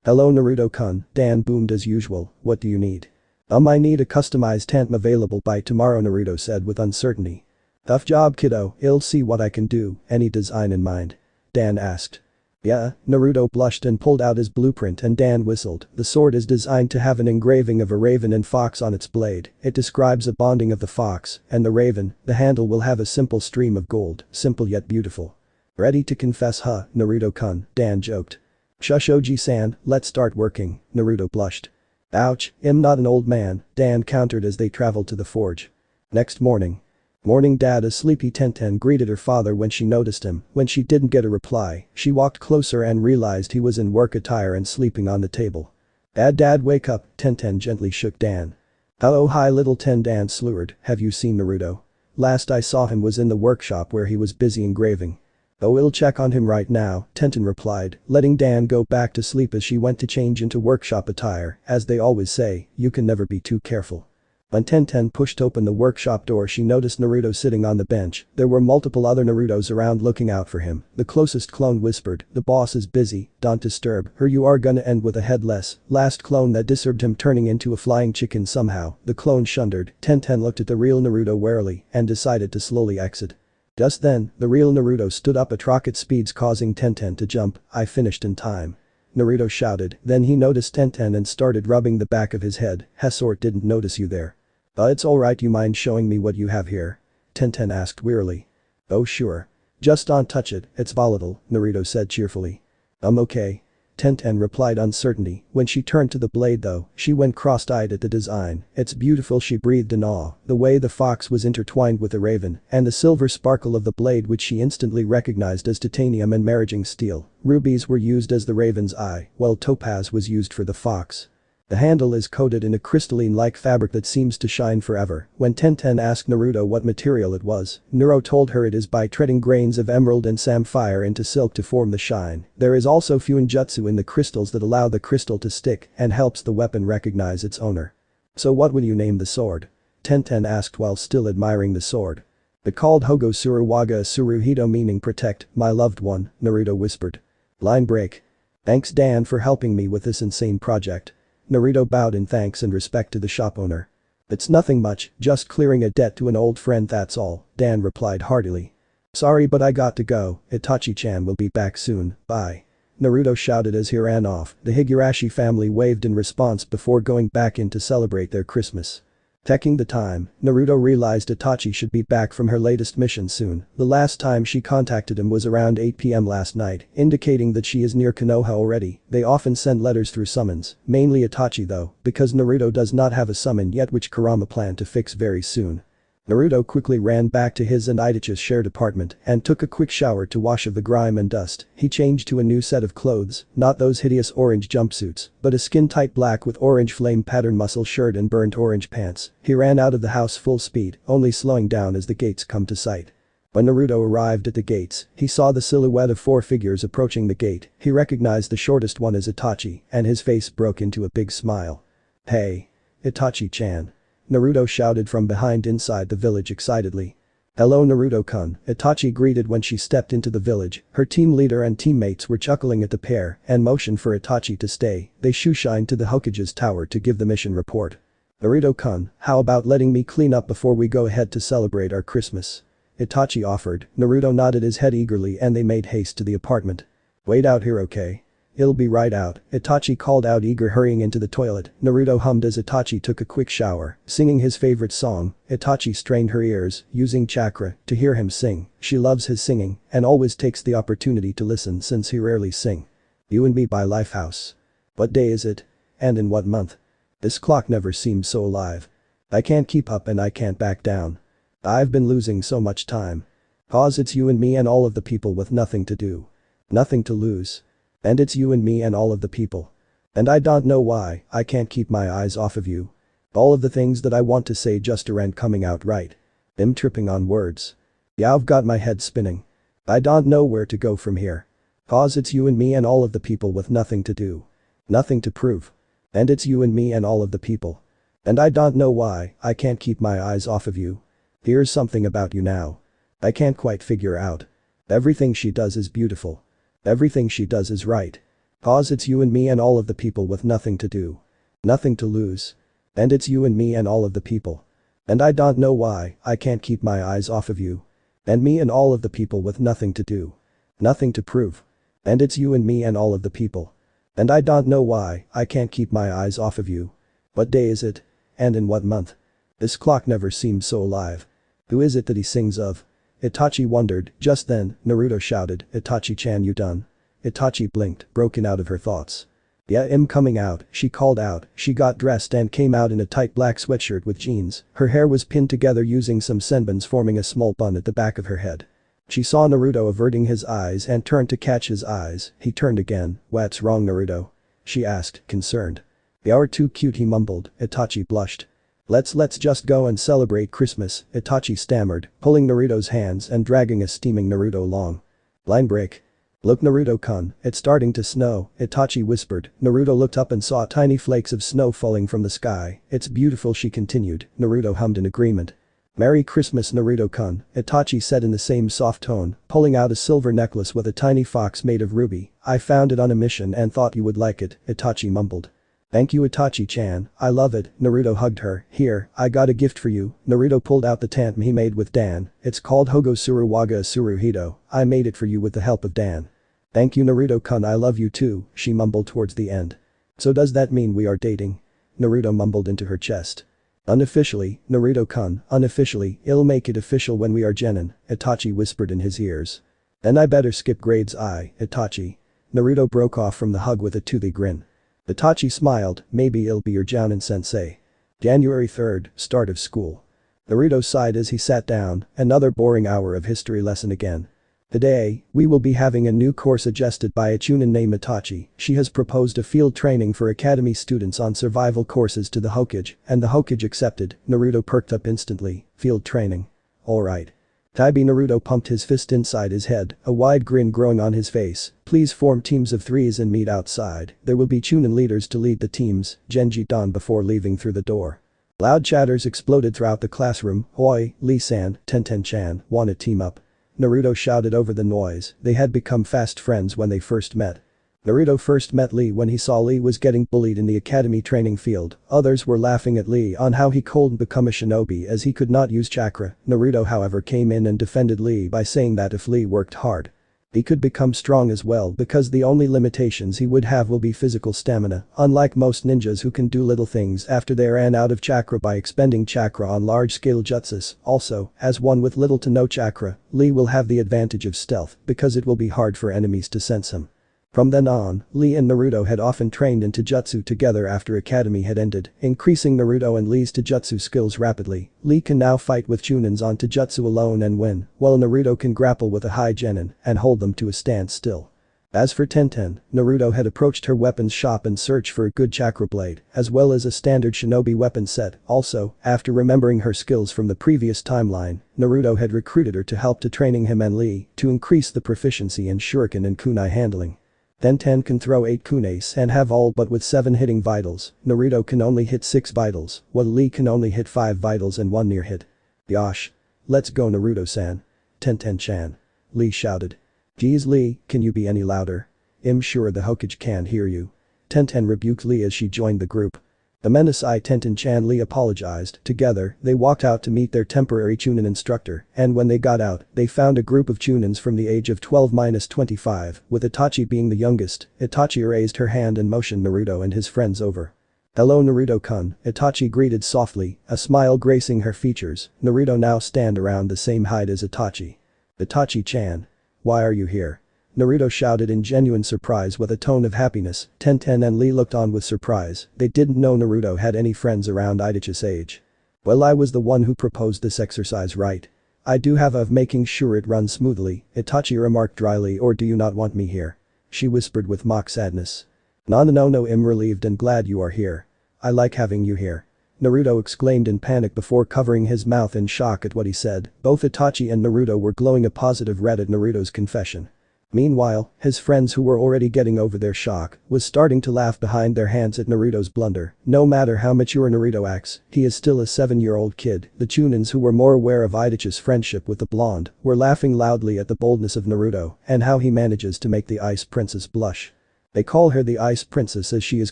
Hello Naruto-kun, Dan boomed as usual, what do you need? I need a customized tent available by tomorrow Naruto said with uncertainty. Tough job kiddo, I'll see what I can do, any design in mind? Dan asked. Yeah, Naruto blushed and pulled out his blueprint and Dan whistled. The sword is designed to have an engraving of a raven and fox on its blade. It describes a bonding of the fox and the raven. The handle will have a simple stream of gold, simple yet beautiful. Ready to confess Naruto-kun, Dan joked. Shush Oji-san, let's start working, Naruto blushed. Ouch, I'm not an old man, Dan countered as they traveled to the forge. Next morning. Morning dad. A sleepy Tenten greeted her father when she noticed him. When she didn't get a reply, she walked closer and realized he was in work attire and sleeping on the table. Dad wake up, Tenten gently shook Dan. Oh hi little Ten Dan slurred, have you seen Naruto? Last I saw him was in the workshop where he was busy engraving. Oh we'll check on him right now, Tenten replied, letting Dan go back to sleep as she went to change into workshop attire. As they always say, you can never be too careful. When Tenten pushed open the workshop door she noticed Naruto sitting on the bench. There were multiple other Narutos around looking out for him. The closest clone whispered, the boss is busy, don't disturb her, you are gonna end with a headless. Last clone that disturbed him turning into a flying chicken somehow. The clone shuddered. Tenten looked at the real Naruto warily and decided to slowly exit. Just then, the real Naruto stood up at rocket speeds causing Tenten to jump. I finished in time. Naruto shouted, then he noticed Tenten and started rubbing the back of his head. Hesort didn't notice you there. It's alright, you mind showing me what you have here? Tenten asked wearily. Oh sure. Just don't touch it, it's volatile, Naruto said cheerfully. Okay. Tenten replied uncertainty. When she turned to the blade though, she went cross-eyed at the design. It's beautiful, she breathed in awe, the way the fox was intertwined with the raven, and the silver sparkle of the blade which she instantly recognized as titanium and merging steel. Rubies were used as the raven's eye, while topaz was used for the fox. The handle is coated in a crystalline-like fabric that seems to shine forever. When Tenten asked Naruto what material it was, Naruto told her it is by treading grains of emerald and sapphire into silk to form the shine. There is also fuinjutsu in the crystals that allow the crystal to stick and helps the weapon recognize its owner. So what will you name the sword? Tenten asked while still admiring the sword. It called Hogo Suruwaga Suruhito, meaning protect, my loved one, Naruto whispered. Line break. Thanks Dan for helping me with this insane project. Naruto bowed in thanks and respect to the shop owner. It's nothing much, just clearing a debt to an old friend, that's all, Dan replied heartily. Sorry but I got to go, Itachi-chan will be back soon, bye. Naruto shouted as he ran off. The Higurashi family waved in response before going back in to celebrate their Christmas. Checking the time, Naruto realized Itachi should be back from her latest mission soon. The last time she contacted him was around 8 PM last night, indicating that she is near Konoha already. They often send letters through summons, mainly Itachi though, because Naruto does not have a summon yet, which Kurama planned to fix very soon. Naruto quickly ran back to his and Itachi's shared apartment and took a quick shower to wash of the grime and dust. He changed to a new set of clothes, not those hideous orange jumpsuits, but a skin-tight black with orange flame pattern muscle shirt and burnt orange pants. He ran out of the house full speed, only slowing down as the gates come to sight. When Naruto arrived at the gates, he saw the silhouette of 4 figures approaching the gate. He recognized the shortest one as Itachi, and his face broke into a big smile. Hey. Itachi-chan. Naruto shouted from behind inside the village excitedly. Hello Naruto-kun, Itachi greeted when she stepped into the village. Her team leader and teammates were chuckling at the pair and motioned for Itachi to stay. They shoeshined to the Hokage's tower to give the mission report. Naruto-kun, how about letting me clean up before we go ahead to celebrate our Christmas? Itachi offered. Naruto nodded his head eagerly and they made haste to the apartment. Wait out here, okay? He'll be right out, Itachi called out, eager hurrying into the toilet. Naruto hummed as Itachi took a quick shower, singing his favorite song. Itachi strained her ears, using chakra, to hear him sing. She loves his singing and always takes the opportunity to listen since he rarely sing. You and Me by Lifehouse. What day is it? And in what month? This clock never seemed so alive. I can't keep up and I can't back down. I've been losing so much time. Cause it's you and me and all of the people with nothing to do. Nothing to lose. And it's you and me and all of the people. And I don't know why, I can't keep my eyes off of you. All of the things that I want to say just aren't coming out right. I'm tripping on words. Yeah, I've got my head spinning. I don't know where to go from here. Cause it's you and me and all of the people with nothing to do. Nothing to prove. And it's you and me and all of the people. And I don't know why, I can't keep my eyes off of you. Here's something about you now. I can't quite figure out. Everything she does is beautiful. Everything she does is right. Cause it's you and me and all of the people with nothing to do. Nothing to lose. And it's you and me and all of the people. And I don't know why, I can't keep my eyes off of you. And me and all of the people with nothing to do. Nothing to prove. And it's you and me and all of the people. And I don't know why, I can't keep my eyes off of you. What day is it? And in what month? This clock never seemed so alive. Who is it that he sings of? Itachi wondered. Just then, Naruto shouted, Itachi-chan, you done? Itachi blinked, broken out of her thoughts. Yeah, I'm coming out, she called out. She got dressed and came out in a tight black sweatshirt with jeans. Her hair was pinned together using some senbons, forming a small bun at the back of her head. She saw Naruto averting his eyes and turned to catch his eyes. He turned again. What's wrong, Naruto? She asked, concerned. You're too cute, he mumbled. Itachi blushed. Let's just go and celebrate Christmas, Itachi stammered, pulling Naruto's hands and dragging a steaming Naruto along. Line break. Look Naruto-kun, it's starting to snow, Itachi whispered. Naruto looked up and saw tiny flakes of snow falling from the sky. It's beautiful, she continued. Naruto hummed in agreement. Merry Christmas Naruto-kun, Itachi said in the same soft tone, pulling out a silver necklace with a tiny fox made of ruby. I found it on a mission and thought you would like it, Itachi mumbled. Thank you Itachi-chan, I love it, Naruto hugged her. Here, I got a gift for you. Naruto pulled out the tantrum he made with Dan. It's called Hogo Suruwaga Suruhito. I made it for you with the help of Dan. Thank you Naruto-kun, I love you too, she mumbled towards the end. So does that mean we are dating? Naruto mumbled into her chest. Unofficially, Naruto-kun, unofficially, it'll make it official when we are genin, Itachi whispered in his ears. Then I better skip grades Itachi. Naruto broke off from the hug with a toothy grin. Itachi smiled, maybe it'll be your jounin sensei. January 3rd, start of school. Naruto sighed as he sat down, another boring hour of history lesson again. Today, we will be having a new course suggested by a chunin named Itachi. She has proposed a field training for academy students on survival courses to the Hokage, and the Hokage accepted. Naruto perked up instantly. Field training. Alright. Taibi Naruto pumped his fist inside his head, a wide grin growing on his face. Please form teams of 3s and meet outside. There will be chunin leaders to lead the teams, Genji donned before leaving through the door. Loud chatters exploded throughout the classroom. Hoi, Lee-san, Tenten-chan, wanna team up? Naruto shouted over the noise. They had become fast friends when they first met. Naruto first met Lee when he saw Lee was getting bullied in the academy training field. Others were laughing at Lee on how he couldn't become a shinobi as he could not use chakra. Naruto however came in and defended Lee by saying that if Lee worked hard, he could become strong as well because the only limitations he would have will be physical stamina, unlike most ninjas who can do little things after they ran out of chakra by expending chakra on large-scale jutsus. Also, as one with little to no chakra, Lee will have the advantage of stealth because it will be hard for enemies to sense him. From then on, Lee and Naruto had often trained in Taijutsu together after academy had ended, increasing Naruto and Lee's Taijutsu skills rapidly. Lee can now fight with chunins on Taijutsu alone and win, while Naruto can grapple with a high genin and hold them to a standstill. As for Tenten, Naruto had approached her weapons shop in search for a good chakra blade, as well as a standard shinobi weapon set. Also, after remembering her skills from the previous timeline, Naruto had recruited her to help to training him and Lee to increase the proficiency in shuriken and kunai handling. Tenten can throw 8 kunes and have all but with 7 hitting vitals. Naruto can only hit 6 vitals, while Lee can only hit 5 vitals and 1 near hit. Yosh. Let's go Naruto-san. Tenten-chan. Lee shouted. Geez Lee, can you be any louder? I'm sure the Hokage can't hear you. Tenten rebuked Lee as she joined the group. The menace Tenten-chan Lee apologized. Together, they walked out to meet their temporary chunin instructor, and when they got out, they found a group of chunins from the age of 12-25, with Itachi being the youngest. Itachi raised her hand and motioned Naruto and his friends over. Hello Naruto-kun, Itachi greeted softly, a smile gracing her features. Naruto now stand around the same height as Itachi. Itachi-chan. Why are you here? Naruto shouted in genuine surprise with a tone of happiness. Tenten and Lee looked on with surprise. They didn't know Naruto had any friends around Itachi's age. Well, I was the one who proposed this exercise, right? I do have a of making sure it runs smoothly, Itachi remarked dryly. Or do you not want me here? She whispered with mock sadness. No, I'm relieved and glad you are here. I like having you here. Naruto exclaimed in panic before covering his mouth in shock at what he said. Both Itachi and Naruto were glowing a positive red at Naruto's confession. Meanwhile, his friends who were already getting over their shock was starting to laugh behind their hands at Naruto's blunder. No matter how mature Naruto acts, he is still a 7-year-old kid. The chunins who were more aware of Itachi's friendship with the blonde were laughing loudly at the boldness of Naruto and how he manages to make the Ice Princess blush. They call her the Ice Princess as she is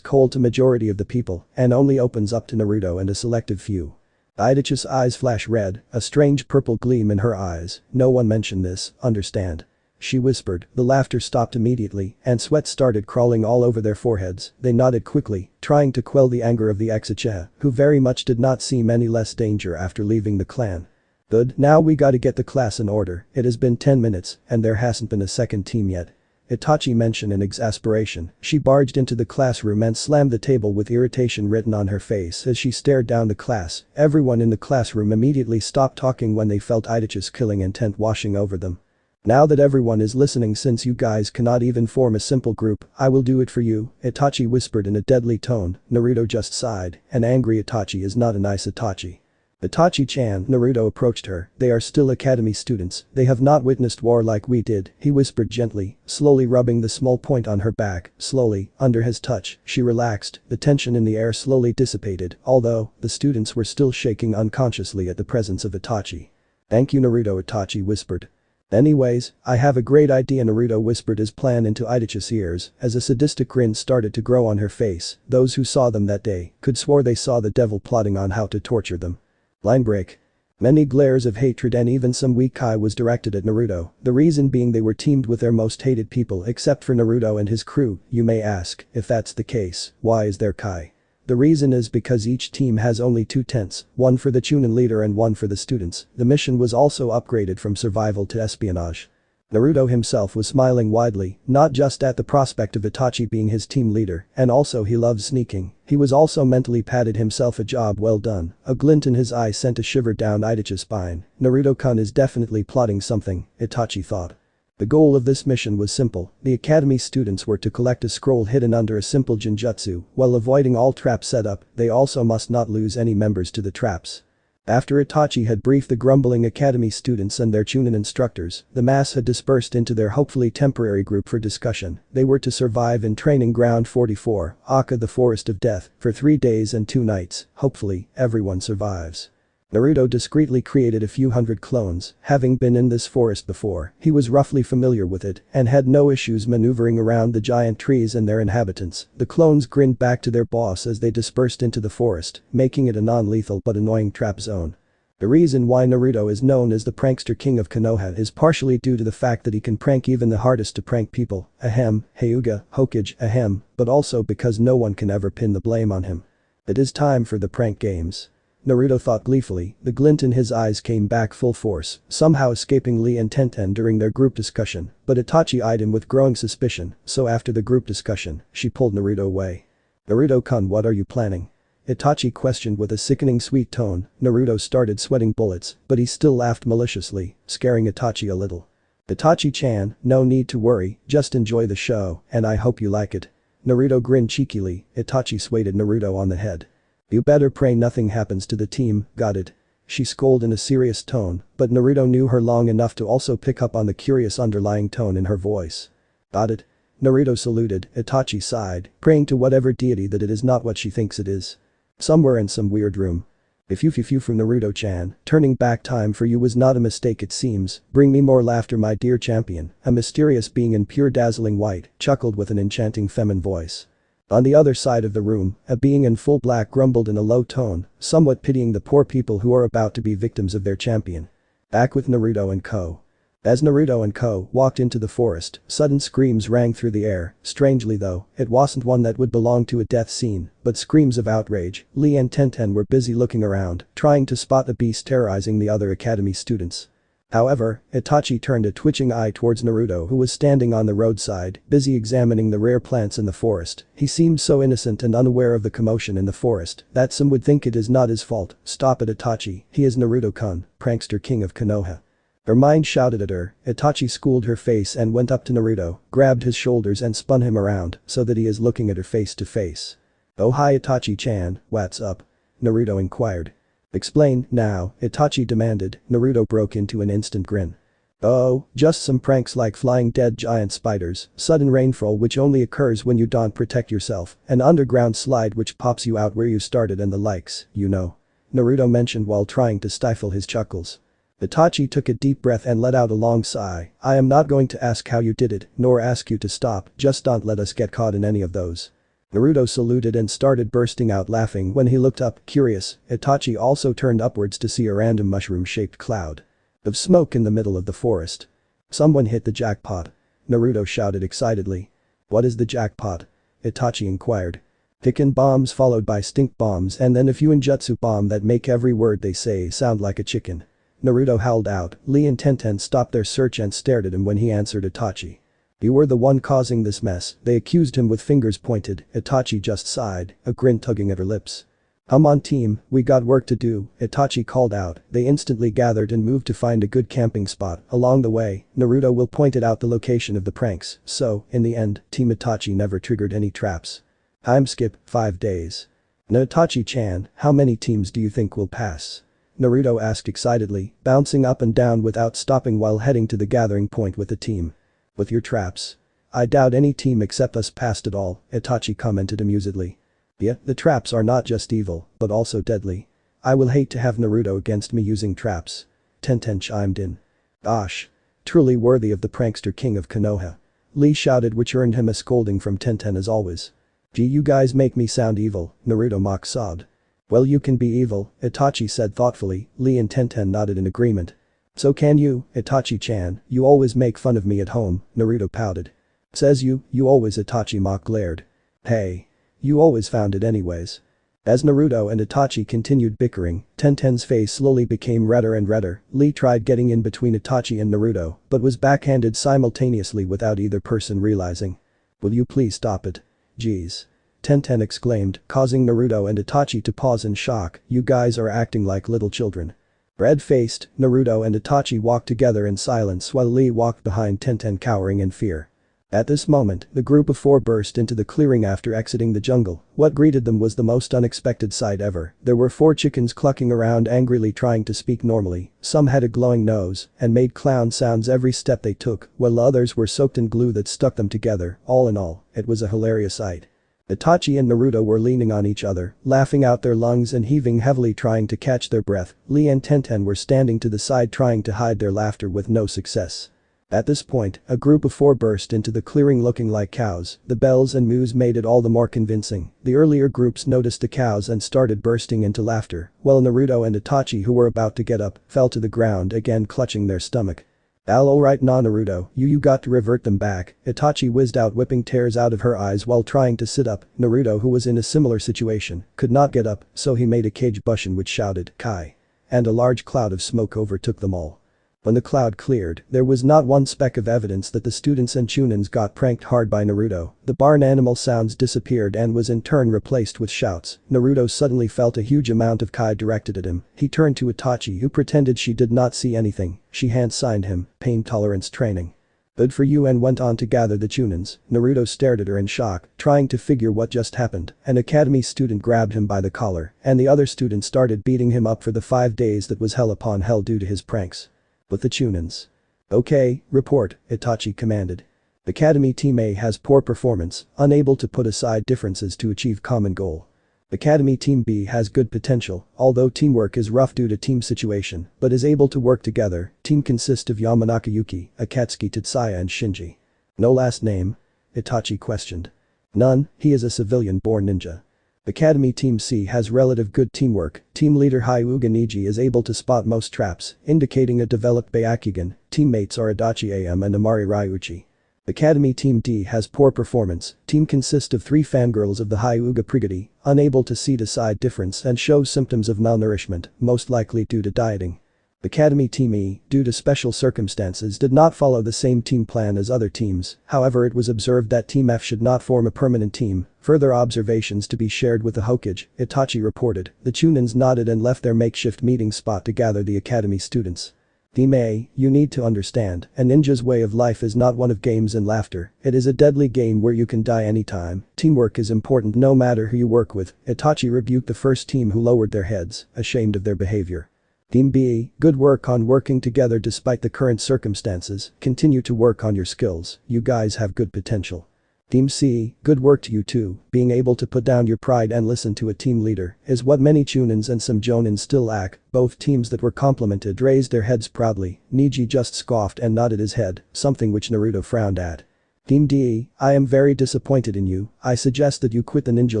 cold to majority of the people and only opens up to Naruto and a selective few. Itachi's eyes flash red, a strange purple gleam in her eyes. No one mentioned this, understand? She whispered. The laughter stopped immediately and sweat started crawling all over their foreheads. They nodded quickly, trying to quell the anger of the ex-Uchiha, who very much did not seem any less danger after leaving the clan. Good, now we gotta get the class in order. It has been 10 minutes and there hasn't been a second team yet. Itachi mentioned in exasperation. She barged into the classroom and slammed the table with irritation written on her face as she stared down the class. Everyone in the classroom immediately stopped talking when they felt Itachi's killing intent washing over them. Now that everyone is listening, since you guys cannot even form a simple group, I will do it for you, Itachi whispered in a deadly tone. Naruto just sighed. An angry Itachi is not a nice Itachi. Itachi-chan, Naruto approached her. They are still academy students. They have not witnessed war like we did, he whispered gently, slowly rubbing the small point on her back. Slowly, under his touch, she relaxed. The tension in the air slowly dissipated, although the students were still shaking unconsciously at the presence of Itachi. Thank you Naruto, Itachi whispered. Anyways, I have a great idea, Naruto whispered his plan into Itachi's ears as a sadistic grin started to grow on her face. Those who saw them that day could swore they saw the devil plotting on how to torture them. Line break. Many glares of hatred and even some weak eye was directed at Naruto, the reason being they were teamed with their most hated people except for Naruto and his crew. You may ask, if that's the case, why is there Kai? The reason is because each team has only 2 tents, one for the Chunin leader and one for the students. The mission was also upgraded from survival to espionage. Naruto himself was smiling widely, not just at the prospect of Itachi being his team leader, and also he loved sneaking. He was also mentally patted himself a job well done. A glint in his eye sent a shiver down Itachi's spine. Naruto-kun is definitely plotting something, Itachi thought. The goal of this mission was simple. The academy students were to collect a scroll hidden under a simple genjutsu. While avoiding all traps set up, they also must not lose any members to the traps. After Itachi had briefed the grumbling academy students and their Chunin instructors, the mass had dispersed into their hopefully temporary group for discussion. They were to survive in training ground 44, Aka the Forest of Death, for 3 days and 2 nights. Hopefully, everyone survives. Naruto discreetly created a few hundred clones. Having been in this forest before, he was roughly familiar with it and had no issues maneuvering around the giant trees and their inhabitants. The clones grinned back to their boss as they dispersed into the forest, making it a non-lethal but annoying trap zone. The reason why Naruto is known as the prankster king of Konoha is partially due to the fact that he can prank even the hardest to prank people, ahem, Hyuga, Hokage, ahem, but also because no one can ever pin the blame on him. It is time for the prank games. Naruto thought gleefully, the glint in his eyes came back full force, somehow escaping Lee and Tenten during their group discussion, but Itachi eyed him with growing suspicion, so after the group discussion, she pulled Naruto away. Naruto-kun, what are you planning? Itachi questioned with a sickening sweet tone. Naruto started sweating bullets, but he still laughed maliciously, scaring Itachi a little. Itachi-chan, no need to worry, just enjoy the show, and I hope you like it. Naruto grinned cheekily. Itachi swatted Naruto on the head. You better pray nothing happens to the team, got it? She scolded in a serious tone, but Naruto knew her long enough to also pick up on the curious underlying tone in her voice. Got it? Naruto saluted. Itachi sighed, praying to whatever deity that it is not what she thinks it is. Somewhere in some weird room. If you from Naruto-chan, turning back time for you was not a mistake it seems. Bring me more laughter my dear champion. A mysterious being in pure dazzling white chuckled with an enchanting feminine voice. On the other side of the room, a being in full black grumbled in a low tone, somewhat pitying the poor people who are about to be victims of their champion. Back with Naruto and co. As Naruto and co. walked into the forest, sudden screams rang through the air. Strangely though, it wasn't one that would belong to a death scene, but screams of outrage. Lee and Tenten were busy looking around, trying to spot the beast terrorizing the other academy students. However, Itachi turned a twitching eye towards Naruto who was standing on the roadside, busy examining the rare plants in the forest. He seemed so innocent and unaware of the commotion in the forest that some would think it is not his fault. Stop it Itachi, he is Naruto-kun, prankster king of Konoha. Her mind shouted at her. Itachi schooled her face and went up to Naruto, grabbed his shoulders and spun him around so that he is looking at her face to face. Oh hi Itachi-chan, what's up? Naruto inquired. Explain, now, Itachi demanded. Naruto broke into an instant grin. Oh, just some pranks like flying dead giant spiders, sudden rainfall which only occurs when you don't protect yourself, an underground slide which pops you out where you started and the likes, you know. Naruto mentioned while trying to stifle his chuckles. Itachi took a deep breath and let out a long sigh. I am not going to ask how you did it, nor ask you to stop, just don't let us get caught in any of those. Naruto saluted and started bursting out laughing when he looked up, curious. Itachi also turned upwards to see a random mushroom-shaped cloud of smoke in the middle of the forest. Someone hit the jackpot. Naruto shouted excitedly. What is the jackpot? Itachi inquired. Pick-in bombs followed by stink bombs and then a few injutsu bomb that make every word they say sound like a chicken. Naruto howled out. Lee and Tenten stopped their search and stared at him when he answered Itachi. You were the one causing this mess, they accused him with fingers pointed. Itachi just sighed, a grin tugging at her lips. Come on team, we got work to do, Itachi called out. They instantly gathered and moved to find a good camping spot. Along the way, Naruto will pointed out the location of the pranks, so, in the end, Team Itachi never triggered any traps. Time skip, 5 days. Now Itachi-chan, how many teams do you think will pass? Naruto asked excitedly, bouncing up and down without stopping while heading to the gathering point with the team. With your traps? I doubt any team except us passed it all, Itachi commented amusedly. Yeah, the traps are not just evil, but also deadly. I will hate to have Naruto against me using traps. Tenten chimed in. Gosh. Truly worthy of the prankster king of Konoha. Lee shouted, which earned him a scolding from Tenten as always. Gee, you guys make me sound evil, Naruto mock sobbed. Well, you can be evil, Itachi said thoughtfully. Lee and Tenten nodded in agreement. So can you, Itachi-chan, you always make fun of me at home, Naruto pouted. Says you always, Itachi mock glared. Hey. You always found it anyways. As Naruto and Itachi continued bickering, Tenten's face slowly became redder and redder. Lee tried getting in between Itachi and Naruto, but was backhanded simultaneously without either person realizing. Will you please stop it? Jeez. Tenten exclaimed, causing Naruto and Itachi to pause in shock. You guys are acting like little children. Red-faced, Naruto and Itachi walked together in silence while Lee walked behind Tenten cowering in fear. At this moment, the group of four burst into the clearing after exiting the jungle. What greeted them was the most unexpected sight ever. There were 4 chickens clucking around angrily trying to speak normally. Some had a glowing nose and made clown sounds every step they took, while others were soaked in glue that stuck them together. All in all, it was a hilarious sight. Itachi and Naruto were leaning on each other, laughing out their lungs and heaving heavily trying to catch their breath. Lee and Tenten were standing to the side trying to hide their laughter with no success. At this point, a group of 4 burst into the clearing looking like cows. The bells and moos made it all the more convincing. The earlier groups noticed the cows and started bursting into laughter, while Naruto and Itachi, who were about to get up, fell to the ground again clutching their stomach. Alright nah Naruto, you got to revert them back, Itachi whizzed out whipping tears out of her eyes while trying to sit up. Naruto, who was in a similar situation, could not get up, so he made a cage bushin which shouted, Kai. And a large cloud of smoke overtook them all. When the cloud cleared, there was not one speck of evidence that the students and Chunins got pranked hard by Naruto. The barn animal sounds disappeared and was in turn replaced with shouts. Naruto suddenly felt a huge amount of Kai directed at him. He turned to Itachi, who pretended she did not see anything. She hand-signed him, pain tolerance training. Good for you, and went on to gather the Chunins. Naruto stared at her in shock, trying to figure what just happened. An academy student grabbed him by the collar, and the other student started beating him up for the 5 days that was hell upon hell due to his pranks. With the Chunins. Okay, report, Itachi commanded. Academy Team A has poor performance, unable to put aside differences to achieve common goal. Academy Team B has good potential, although teamwork is rough due to team situation, but is able to work together. Team consists of Yamanaka Yuki, Akatsuki Tatsuya and Shinji. No last name? Itachi questioned. None, he is a civilian-born ninja. Academy Team C has relative good teamwork. Team leader Hyuga Neji is able to spot most traps, indicating a developed Byakugan. Teammates are Adachi AM and Amari Ryuchi. Academy Team D has poor performance. Team consists of 3 fangirls of the Hyuga Brigade, unable to see the side difference and show symptoms of malnourishment, most likely due to dieting. Academy Team E, due to special circumstances, did not follow the same team plan as other teams. However, it was observed that Team F should not form a permanent team. Further observations to be shared with the Hokage, Itachi reported. The Chunins nodded and left their makeshift meeting spot to gather the academy students. Team A, you need to understand, a ninja's way of life is not one of games and laughter. It is a deadly game where you can die anytime. Teamwork is important no matter who you work with. Itachi rebuked the first team, who lowered their heads, ashamed of their behavior. Team B, good work on working together despite the current circumstances. Continue to work on your skills. You guys have good potential. Team C, good work to you too. Being able to put down your pride and listen to a team leader is what many Chunins and some Jonins still lack. Both teams that were complimented raised their heads proudly. Neji just scoffed and nodded his head, something which Naruto frowned at. Team D, I am very disappointed in you. I suggest that you quit the ninja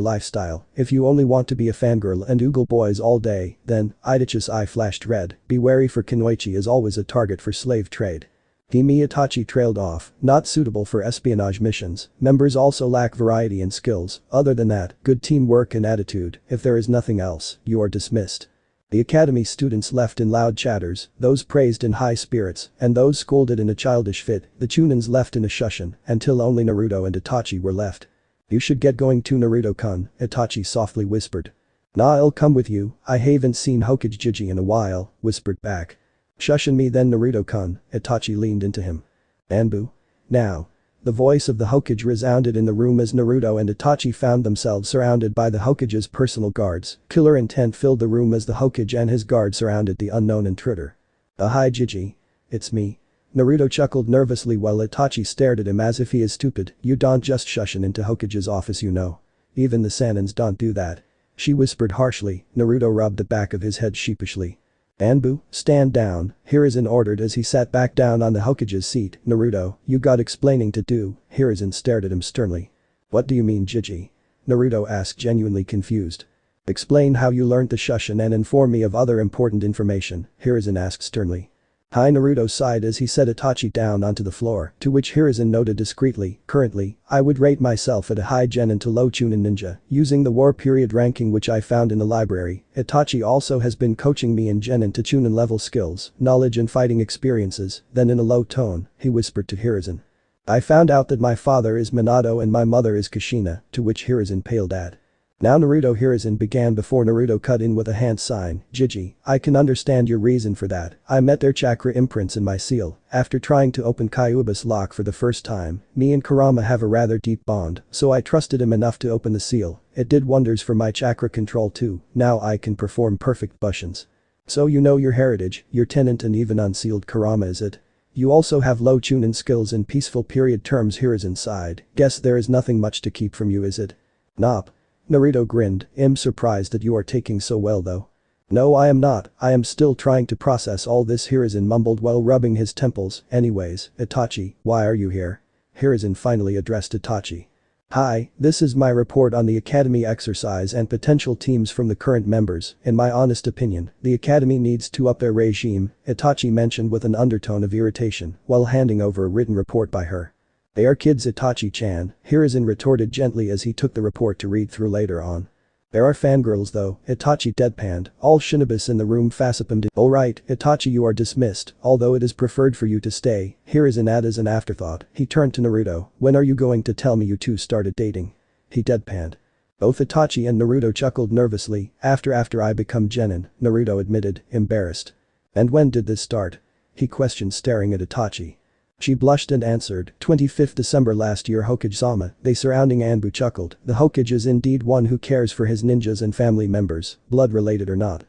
lifestyle. If you only want to be a fangirl and oogle boys all day, then, Itachi's eye flashed red. Be wary, for Kunoichi is always a target for slave trade. Team Itachi trailed off, not suitable for espionage missions. Members also lack variety and skills. Other than that, good teamwork and attitude. If there is nothing else, you are dismissed. The academy students left in loud chatters, those praised in high spirits, and those scolded in a childish fit. The Chunins left in a shushin, until only Naruto and Itachi were left. You should get going too, Naruto-kun, Itachi softly whispered. Nah, I'll come with you, I haven't seen Hokage Jiji in a while, whispered back. Shushin me then, Naruto-kun, Itachi leaned into him. Anbu? Now. The voice of the Hokage resounded in the room as Naruto and Itachi found themselves surrounded by the Hokage's personal guards. Killer intent filled the room as the Hokage and his guard surrounded the unknown intruder. Hi Jiji. It's me. Naruto chuckled nervously while Itachi stared at him as if he is stupid. You don't just shushin into Hokage's office, you know. Even the Sanins don't do that. She whispered harshly. Naruto rubbed the back of his head sheepishly. Anbu, stand down, Hiruzen ordered as he sat back down on the Hokage's seat. Naruto, you got explaining to do, Hiruzen stared at him sternly. What do you mean, Jiji? Naruto asked, genuinely confused. Explain how you learned the Shushin and inform me of other important information, Hiruzen asked sternly. Hi, Naruto sighed as he set Itachi down onto the floor, to which Hiruzen noted discreetly, currently, I would rate myself at a high genin to low chunin ninja, using the war period ranking which I found in the library. Itachi also has been coaching me in genin to chunin level skills, knowledge and fighting experiences. Then in a low tone, he whispered to Hiruzen. I found out that my father is Minato and my mother is Kushina, to which Hiruzen paled at. Now Naruto Hiruzen began before Naruto cut in with a hand sign, Jiji, I can understand your reason for that, I met their chakra imprints in my seal, after trying to open Kyuubi's lock for the first time, me and Kurama have a rather deep bond, so I trusted him enough to open the seal, it did wonders for my chakra control too, now I can perform perfect bushins. So you know your heritage, your tenant and even unsealed Kurama is it? You also have low chunin skills in peaceful period terms Hiruzen sighed, guess there is nothing much to keep from you is it? Nop. Naruto grinned, I'm surprised that you are taking so well though. No I am not, I am still trying to process all this Hiruzen mumbled while rubbing his temples, anyways, Itachi, why are you here? Hiruzen finally addressed Itachi. Hi, this is my report on the academy exercise and potential teams from the current members, in my honest opinion, the academy needs to up their regime, Itachi mentioned with an undertone of irritation, while handing over a written report by her. They are kids Itachi-chan, Hiruzen retorted gently as he took the report to read through later on. There are fangirls though, Itachi deadpanned, all shinobis in the room facepalmed. Alright, Itachi you are dismissed, although it is preferred for you to stay, Hiruzen added as an afterthought, he turned to Naruto, when are you going to tell me you two started dating? He deadpanned. Both Itachi and Naruto chuckled nervously, after I become genin, Naruto admitted, embarrassed. And when did this start? He questioned staring at Itachi. She blushed and answered, 25th December last year Hokage-sama, they surrounding Anbu chuckled, the Hokage is indeed one who cares for his ninjas and family members, blood related or not.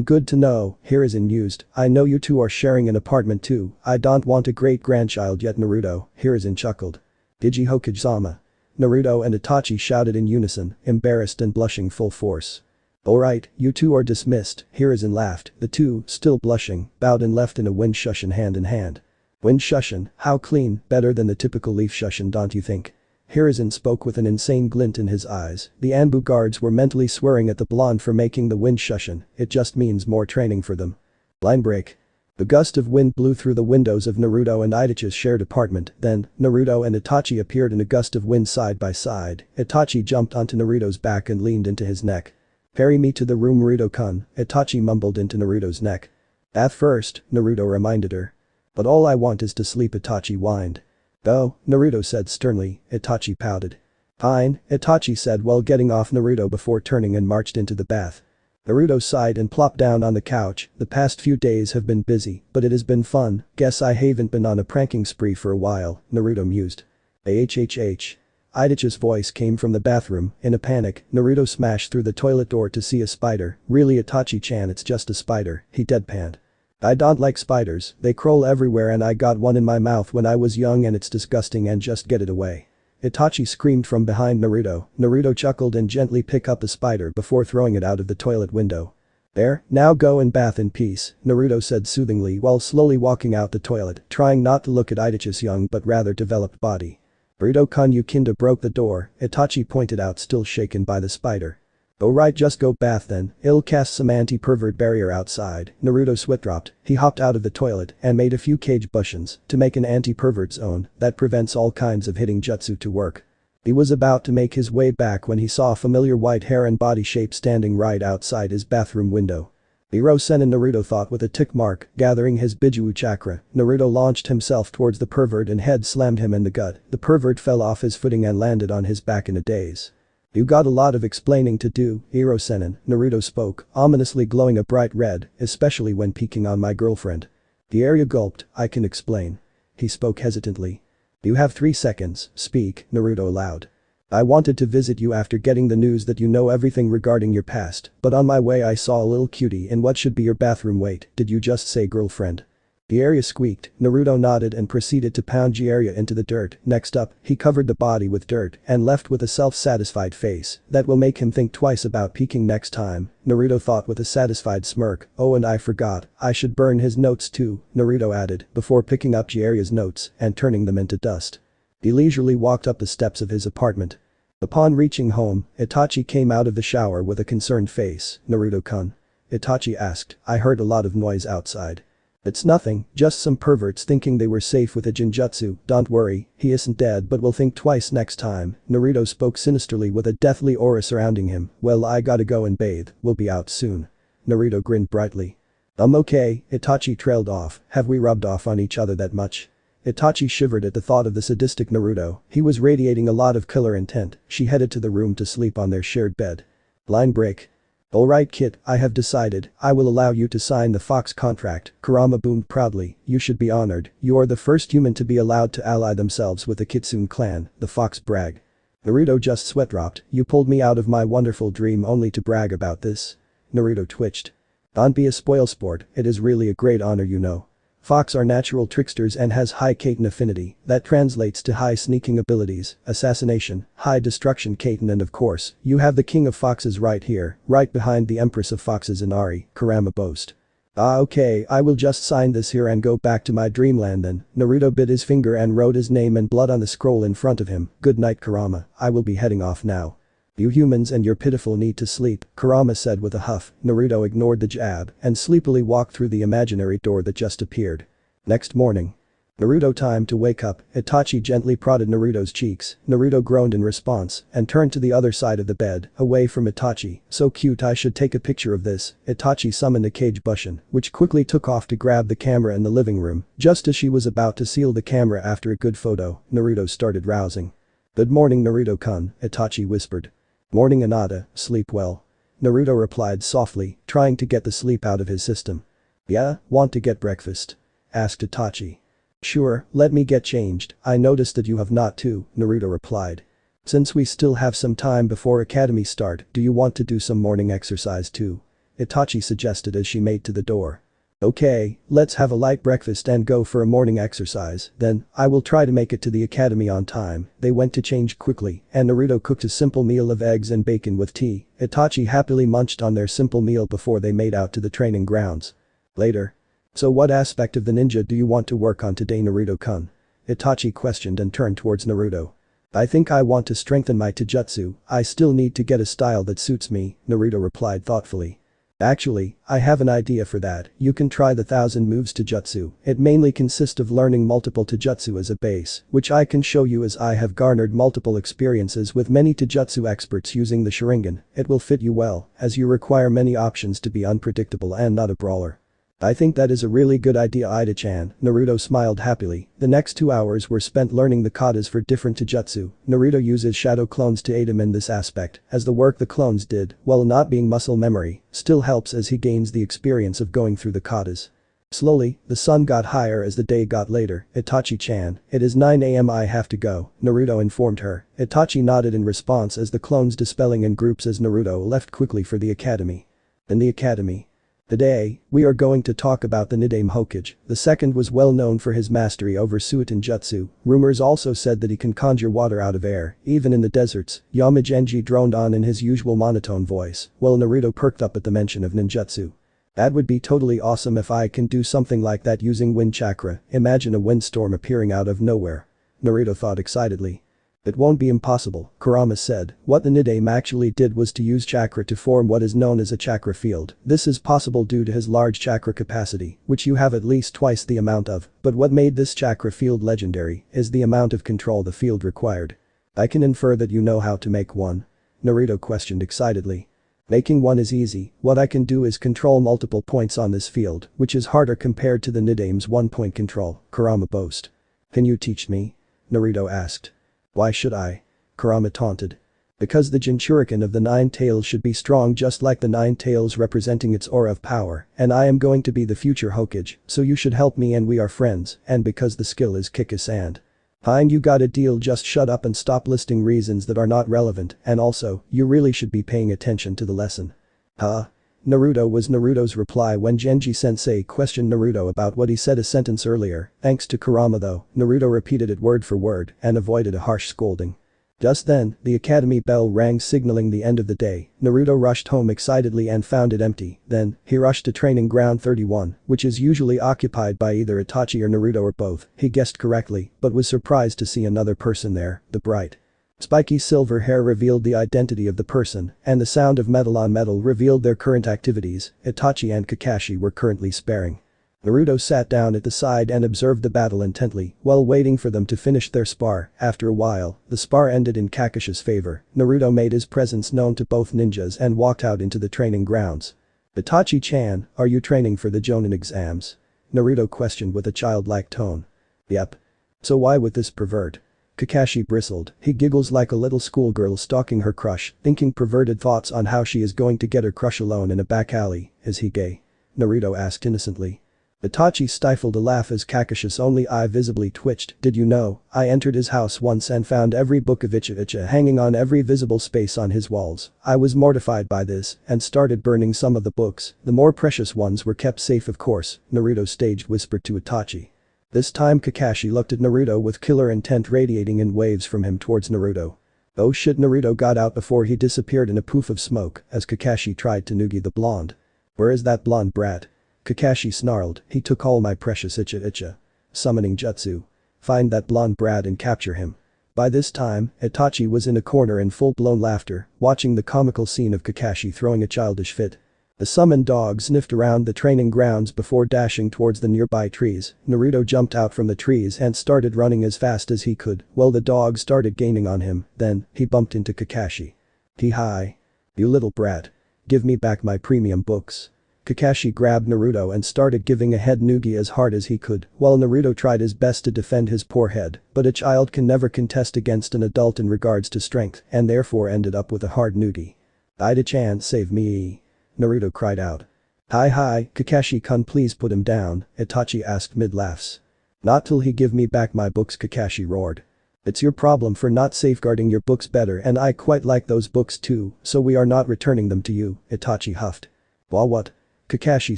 Good to know, Hiruzen mused, I know you two are sharing an apartment too, I don't want a great-grandchild yet Naruto, Hiruzen chuckled. Digi Hokage-sama. Naruto and Itachi shouted in unison, embarrassed and blushing full force. Alright, you two are dismissed, Hiruzen laughed, the two, still blushing, bowed and left in a wind shushin hand in hand. Wind shushin, how clean, better than the typical leaf shushin don't you think? Hiruzen spoke with an insane glint in his eyes, the Anbu guards were mentally swearing at the blonde for making the wind shushin, it just means more training for them. Line break. The gust of wind blew through the windows of Naruto and Itachi's shared apartment, then, Naruto and Itachi appeared in a gust of wind side by side, Itachi jumped onto Naruto's back and leaned into his neck. Carry me to the room Naruto-kun, Itachi mumbled into Naruto's neck. At first, Naruto reminded her. But all I want is to sleep Itachi whined. Go, Naruto said sternly, Itachi pouted. Fine, Itachi said while getting off Naruto before turning and marched into the bath. Naruto sighed and plopped down on the couch, the past few days have been busy, but it has been fun, guess I haven't been on a pranking spree for a while, Naruto mused. Ahhh. Itachi's voice came from the bathroom, in a panic, Naruto smashed through the toilet door to see a spider, really Itachi-chan it's just a spider, he deadpanned. I don't like spiders, they crawl everywhere and I got one in my mouth when I was young and it's disgusting and just get it away. Itachi screamed from behind Naruto, Naruto chuckled and gently picked up the spider before throwing it out of the toilet window. There, now go and bath in peace, Naruto said soothingly while slowly walking out the toilet, trying not to look at Itachi's young but rather developed body. Naruto-kun you kinda broke the door, Itachi pointed out still shaken by the spider. Alright just go bath then, I'll cast some anti-pervert barrier outside, Naruto sweat-dropped, he hopped out of the toilet and made a few cage bushins to make an anti-pervert zone that prevents all kinds of hitting jutsu to work. He was about to make his way back when he saw familiar white hair and body shape standing right outside his bathroom window. Hirosen and Naruto thought with a tick mark, gathering his Bijuu chakra, Naruto launched himself towards the pervert and head slammed him in the gut, the pervert fell off his footing and landed on his back in a daze. You got a lot of explaining to do, Hirosen, Naruto spoke, ominously glowing a bright red, especially when peeking on my girlfriend. The area gulped, I can explain. He spoke hesitantly. You have 3 seconds, speak, Naruto allowed. I wanted to visit you after getting the news that you know everything regarding your past, but on my way I saw a little cutie in what should be your bathroom wait, did you just say girlfriend? The area squeaked, Naruto nodded and proceeded to pound Jiraiya into the dirt, next up, he covered the body with dirt and left with a self-satisfied face that will make him think twice about peeking next time, Naruto thought with a satisfied smirk, oh and I forgot, I should burn his notes too, Naruto added before picking up Jiraiya's notes and turning them into dust. He leisurely walked up the steps of his apartment. Upon reaching home, Itachi came out of the shower with a concerned face. "Naruto-kun?" Itachi asked, "I heard a lot of noise outside." "It's nothing, just some perverts thinking they were safe with a genjutsu, don't worry, he isn't dead but will think twice next time." Naruto spoke sinisterly with a deathly aura surrounding him. "Well, I gotta go and bathe, we'll be out soon." Naruto grinned brightly. "I'm okay," Itachi trailed off, "have we rubbed off on each other that much?" Itachi shivered at the thought of the sadistic Naruto, he was radiating a lot of killer intent. She headed to the room to sleep on their shared bed. Line break. "Alright kid, I have decided, I will allow you to sign the Fox contract," Kurama boomed proudly, "you should be honored, you are the first human to be allowed to ally themselves with the Kitsune clan," the Fox bragged. Naruto just sweat dropped, "You pulled me out of my wonderful dream only to brag about this?" Naruto twitched. "Don't be a spoilsport, it is really a great honor you know. Fox are natural tricksters and has high Kaiten affinity, that translates to high sneaking abilities, assassination, high destruction Kaiten and of course, you have the king of foxes right here, right behind the empress of foxes Inari," Kurama boasted. "Ah okay, I will just sign this here and go back to my dreamland then." Naruto bit his finger and wrote his name and blood on the scroll in front of him. "Good night Kurama, I will be heading off now." "You humans and your pitiful need to sleep," Kurama said with a huff. Naruto ignored the jab and sleepily walked through the imaginary door that just appeared. Next morning. "Naruto, time to wake up." Itachi gently prodded Naruto's cheeks. Naruto groaned in response and turned to the other side of the bed, away from Itachi. "So cute, I should take a picture of this." Itachi summoned a cage Bushin, which quickly took off to grab the camera in the living room. Just as she was about to seal the camera after a good photo, Naruto started rousing. "Good morning Naruto-kun," Itachi whispered. "Morning Anata, sleep well." Naruto replied softly, trying to get the sleep out of his system. "Yeah, want to get breakfast?" asked Itachi. "Sure, let me get changed, I noticed that you have not too," Naruto replied. "Since we still have some time before academy start, do you want to do some morning exercise too?" Itachi suggested as she made to the door. "Okay, let's have a light breakfast and go for a morning exercise, then, I will try to make it to the academy on time." They went to change quickly, and Naruto cooked a simple meal of eggs and bacon with tea. Itachi happily munched on their simple meal before they made out to the training grounds. Later. "So what aspect of the ninja do you want to work on today Naruto-kun?" Itachi questioned and turned towards Naruto. "I think I want to strengthen my taijutsu, I still need to get a style that suits me," Naruto replied thoughtfully. "Actually, I have an idea for that, you can try the 1000 moves taijutsu. It mainly consists of learning multiple taijutsu as a base, which I can show you as I have garnered multiple experiences with many taijutsu experts using the Sharingan. It will fit you well, as you require many options to be unpredictable and not a brawler." "I think that is a really good idea Ida-chan," Naruto smiled happily. The next 2 hours were spent learning the katas for different taijutsu. Naruto uses shadow clones to aid him in this aspect, as the work the clones did, while not being muscle memory, still helps as he gains the experience of going through the katas. Slowly, the sun got higher as the day got later. "Itachi-chan, it is 9 AM I have to go," Naruto informed her. Itachi nodded in response as the clones dispelling in groups as Naruto left quickly for the academy. In the academy. Today, we are going to talk about the Nidaime Hokage. The second was well known for his mastery over Suiton Jutsu. Rumors also said that he can conjure water out of air, even in the deserts. Yamagenji droned on in his usual monotone voice, while Naruto perked up at the mention of ninjutsu. "That would be totally awesome if I can do something like that using wind chakra, imagine a windstorm appearing out of nowhere." Naruto thought excitedly. "It won't be impossible," Kurama said. "What the Nidaime actually did was to use chakra to form what is known as a chakra field. This is possible due to his large chakra capacity, which you have at least twice the amount of, but what made this chakra field legendary is the amount of control the field required." "I can infer that you know how to make one?" Naruto questioned excitedly. "Making one is easy, what I can do is control multiple points on this field, which is harder compared to the Nidaime's one-point control," Kurama boasted. "Can you teach me?" Naruto asked. "Why should I?" Kurama taunted. "Because the Jinchuriken of the 9 tails should be strong just like the 9 tails representing its aura of power, and I am going to be the future Hokage, so you should help me and we are friends, and because the skill is Kikis and." "Fine, you got a deal, just shut up and stop listing reasons that are not relevant, and also, you really should be paying attention to the lesson." "Huh?" Naruto was Naruto's reply when Genji-sensei questioned Naruto about what he said a sentence earlier. Thanks to Kurama though, Naruto repeated it word for word and avoided a harsh scolding. Just then, the academy bell rang signaling the end of the day. Naruto rushed home excitedly and found it empty. Then, he rushed to training ground 31, which is usually occupied by either Itachi or Naruto or both. He guessed correctly, but was surprised to see another person there, the bright Spiky silver hair revealed the identity of the person, and the sound of metal on metal revealed their current activities. Itachi and Kakashi were currently sparring. Naruto sat down at the side and observed the battle intently while waiting for them to finish their spar. After a while, the spar ended in Kakashi's favor. Naruto made his presence known to both ninjas and walked out into the training grounds. Itachi-chan, are you training for the Jonin exams? Naruto questioned with a childlike tone. Yep. So why with this pervert? Kakashi bristled. He giggles like a little schoolgirl stalking her crush, thinking perverted thoughts on how she is going to get her crush alone in a back alley. Is he gay? Naruto asked innocently. Itachi stifled a laugh as Kakashi's only eye visibly twitched. Did you know, I entered his house once and found every book of Uchiha hanging on every visible space on his walls. I was mortified by this and started burning some of the books. The more precious ones were kept safe of course, Naruto staged whispered to Itachi. This time Kakashi looked at Naruto with killer intent radiating in waves from him towards Naruto. Oh shit, Naruto got out before he disappeared in a poof of smoke as Kakashi tried to noogie the blonde. Where is that blonde brat? Kakashi snarled, he took all my precious Uchiha. Summoning jutsu. Find that blonde brat and capture him. By this time, Itachi was in a corner in full-blown laughter, watching the comical scene of Kakashi throwing a childish fit. The summoned dog sniffed around the training grounds before dashing towards the nearby trees. Naruto jumped out from the trees and started running as fast as he could, while the dog started gaining on him. Then, he bumped into Kakashi. Hi. You little brat. Give me back my premium books. Kakashi grabbed Naruto and started giving a head noogie as hard as he could, while Naruto tried his best to defend his poor head, but a child can never contest against an adult in regards to strength and therefore ended up with a hard noogie. Ida-chan, save me. Naruto cried out. Hi, Kakashi-kun, please put him down, Itachi asked mid-laughs. Not till he give me back my books, Kakashi roared. It's your problem for not safeguarding your books better and I quite like those books too, so we are not returning them to you, Itachi huffed. What? Kakashi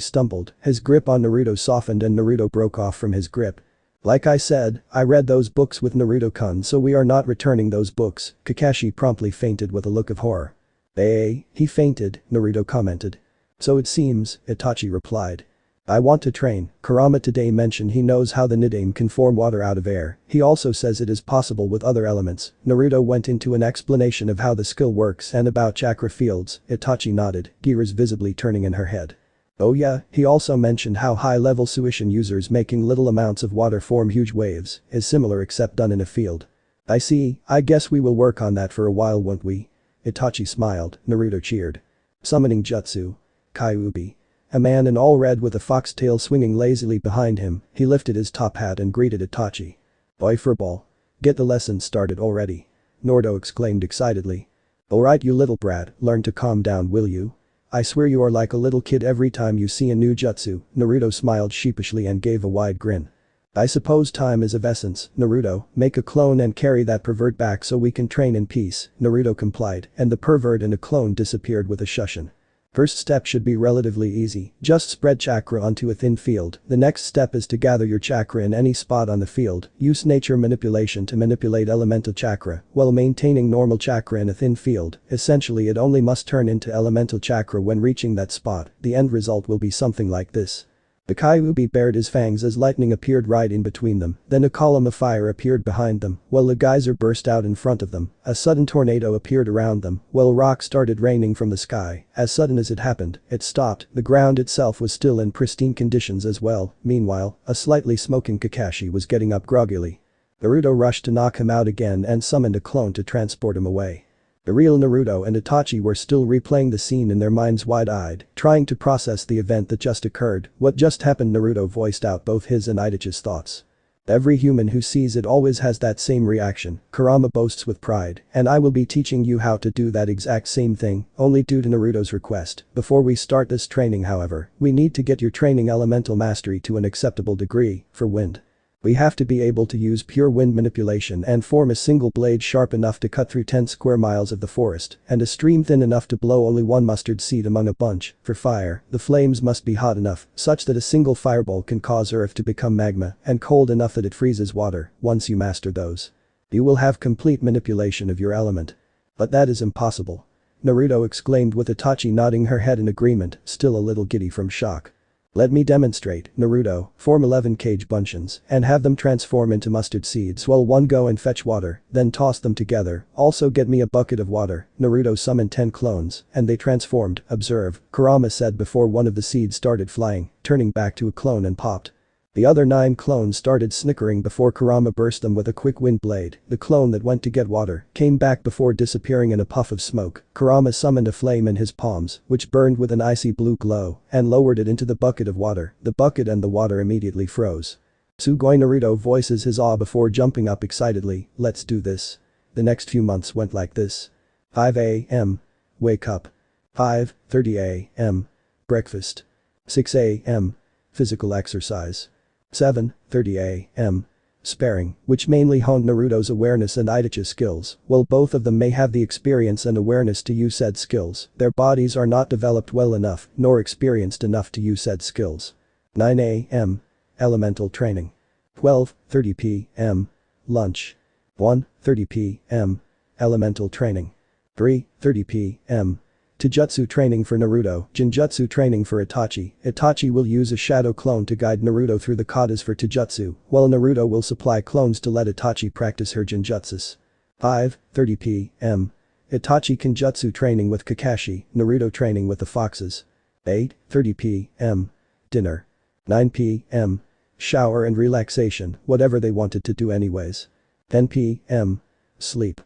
stumbled, his grip on Naruto softened and Naruto broke off from his grip. Like I said, I read those books with Naruto-kun, so we are not returning those books. Kakashi promptly fainted with a look of horror. He fainted, Naruto commented. So it seems, Itachi replied. I want to train. Kurama today mentioned he knows how the Nidaime can form water out of air. He also says it is possible with other elements. Naruto went into an explanation of how the skill works and about chakra fields. Itachi nodded, gears visibly turning in her head. Oh yeah, he also mentioned how high-level Suishin users making little amounts of water form huge waves is similar except done in a field. I see, I guess we will work on that for a while, won't we? Itachi smiled, Naruto cheered. Summoning jutsu. Kyuubi. A man in all red with a foxtail swinging lazily behind him, he lifted his top hat and greeted Itachi. Boy furball. Get the lesson started already. Naruto exclaimed excitedly. Alright you little brat, learn to calm down will you? I swear you are like a little kid every time you see a new jutsu. Naruto smiled sheepishly and gave a wide grin. I suppose time is of essence, Naruto, make a clone and carry that pervert back so we can train in peace. Naruto complied and the pervert and a clone disappeared with a shushin. First step should be relatively easy, just spread chakra onto a thin field. The next step is to gather your chakra in any spot on the field, use nature manipulation to manipulate elemental chakra while maintaining normal chakra in a thin field. Essentially it only must turn into elemental chakra when reaching that spot. The end result will be something like this. The Kyuubi bared his fangs as lightning appeared right in between them, then a column of fire appeared behind them, while a geyser burst out in front of them, a sudden tornado appeared around them, while rocks started raining from the sky. As sudden as it happened, it stopped, the ground itself was still in pristine conditions as well. Meanwhile, a slightly smoking Kakashi was getting up groggily. Naruto rushed to knock him out again and summoned a clone to transport him away. The real Naruto and Itachi were still replaying the scene in their minds wide-eyed, trying to process the event that just occurred. What just happened? Naruto voiced out both his and Itachi's thoughts. Every human who sees it always has that same reaction, Kurama boasts with pride, and I will be teaching you how to do that exact same thing, only due to Naruto's request. Before we start this training however, we need to get your training elemental mastery to an acceptable degree, for wind. We have to be able to use pure wind manipulation and form a single blade sharp enough to cut through 10 square miles of the forest, and a stream thin enough to blow only one mustard seed among a bunch. For fire, the flames must be hot enough, such that a single fireball can cause earth to become magma, and cold enough that it freezes water. Once you master those, you will have complete manipulation of your element. But that is impossible. Naruto exclaimed with Itachi nodding her head in agreement, still a little giddy from shock. Let me demonstrate, Naruto, form 11 cage buncheons and have them transform into mustard seeds while one go and fetch water, then toss them together, also get me a bucket of water. Naruto summoned 10 clones, and they transformed, observe, Kurama said before one of the seeds started flying, turning back to a clone and popped. The other 9 clones started snickering before Kurama burst them with a quick wind blade. The clone that went to get water came back before disappearing in a puff of smoke. Kurama summoned a flame in his palms, which burned with an icy blue glow, and lowered it into the bucket of water. The bucket and the water immediately froze. Sugoi Naruto voices his awe before jumping up excitedly, let's do this. The next few months went like this. 5 a.m. Wake up. 5:30 a.m. Breakfast. 6 a.m. Physical exercise. 7:30 a.m. Sparring, which mainly honed Naruto's awareness and Itachi skills. While both of them may have the experience and awareness to use said skills, their bodies are not developed well enough nor experienced enough to use said skills. 9 a.m. Elemental training. 12:30 p.m. Lunch. 1:30 p.m. Elemental training. 3:30 p.m. Taijutsu training for Naruto, Jinjutsu training for Itachi. Itachi will use a shadow clone to guide Naruto through the katas for Taijutsu, while Naruto will supply clones to let Itachi practice her Jinjutsus. 5:30 p.m. Itachi Kenjutsu training with Kakashi, Naruto training with the foxes. 8:30 p.m. Dinner. 9 p.m. Shower and relaxation, whatever they wanted to do anyways. 10 p.m. Sleep.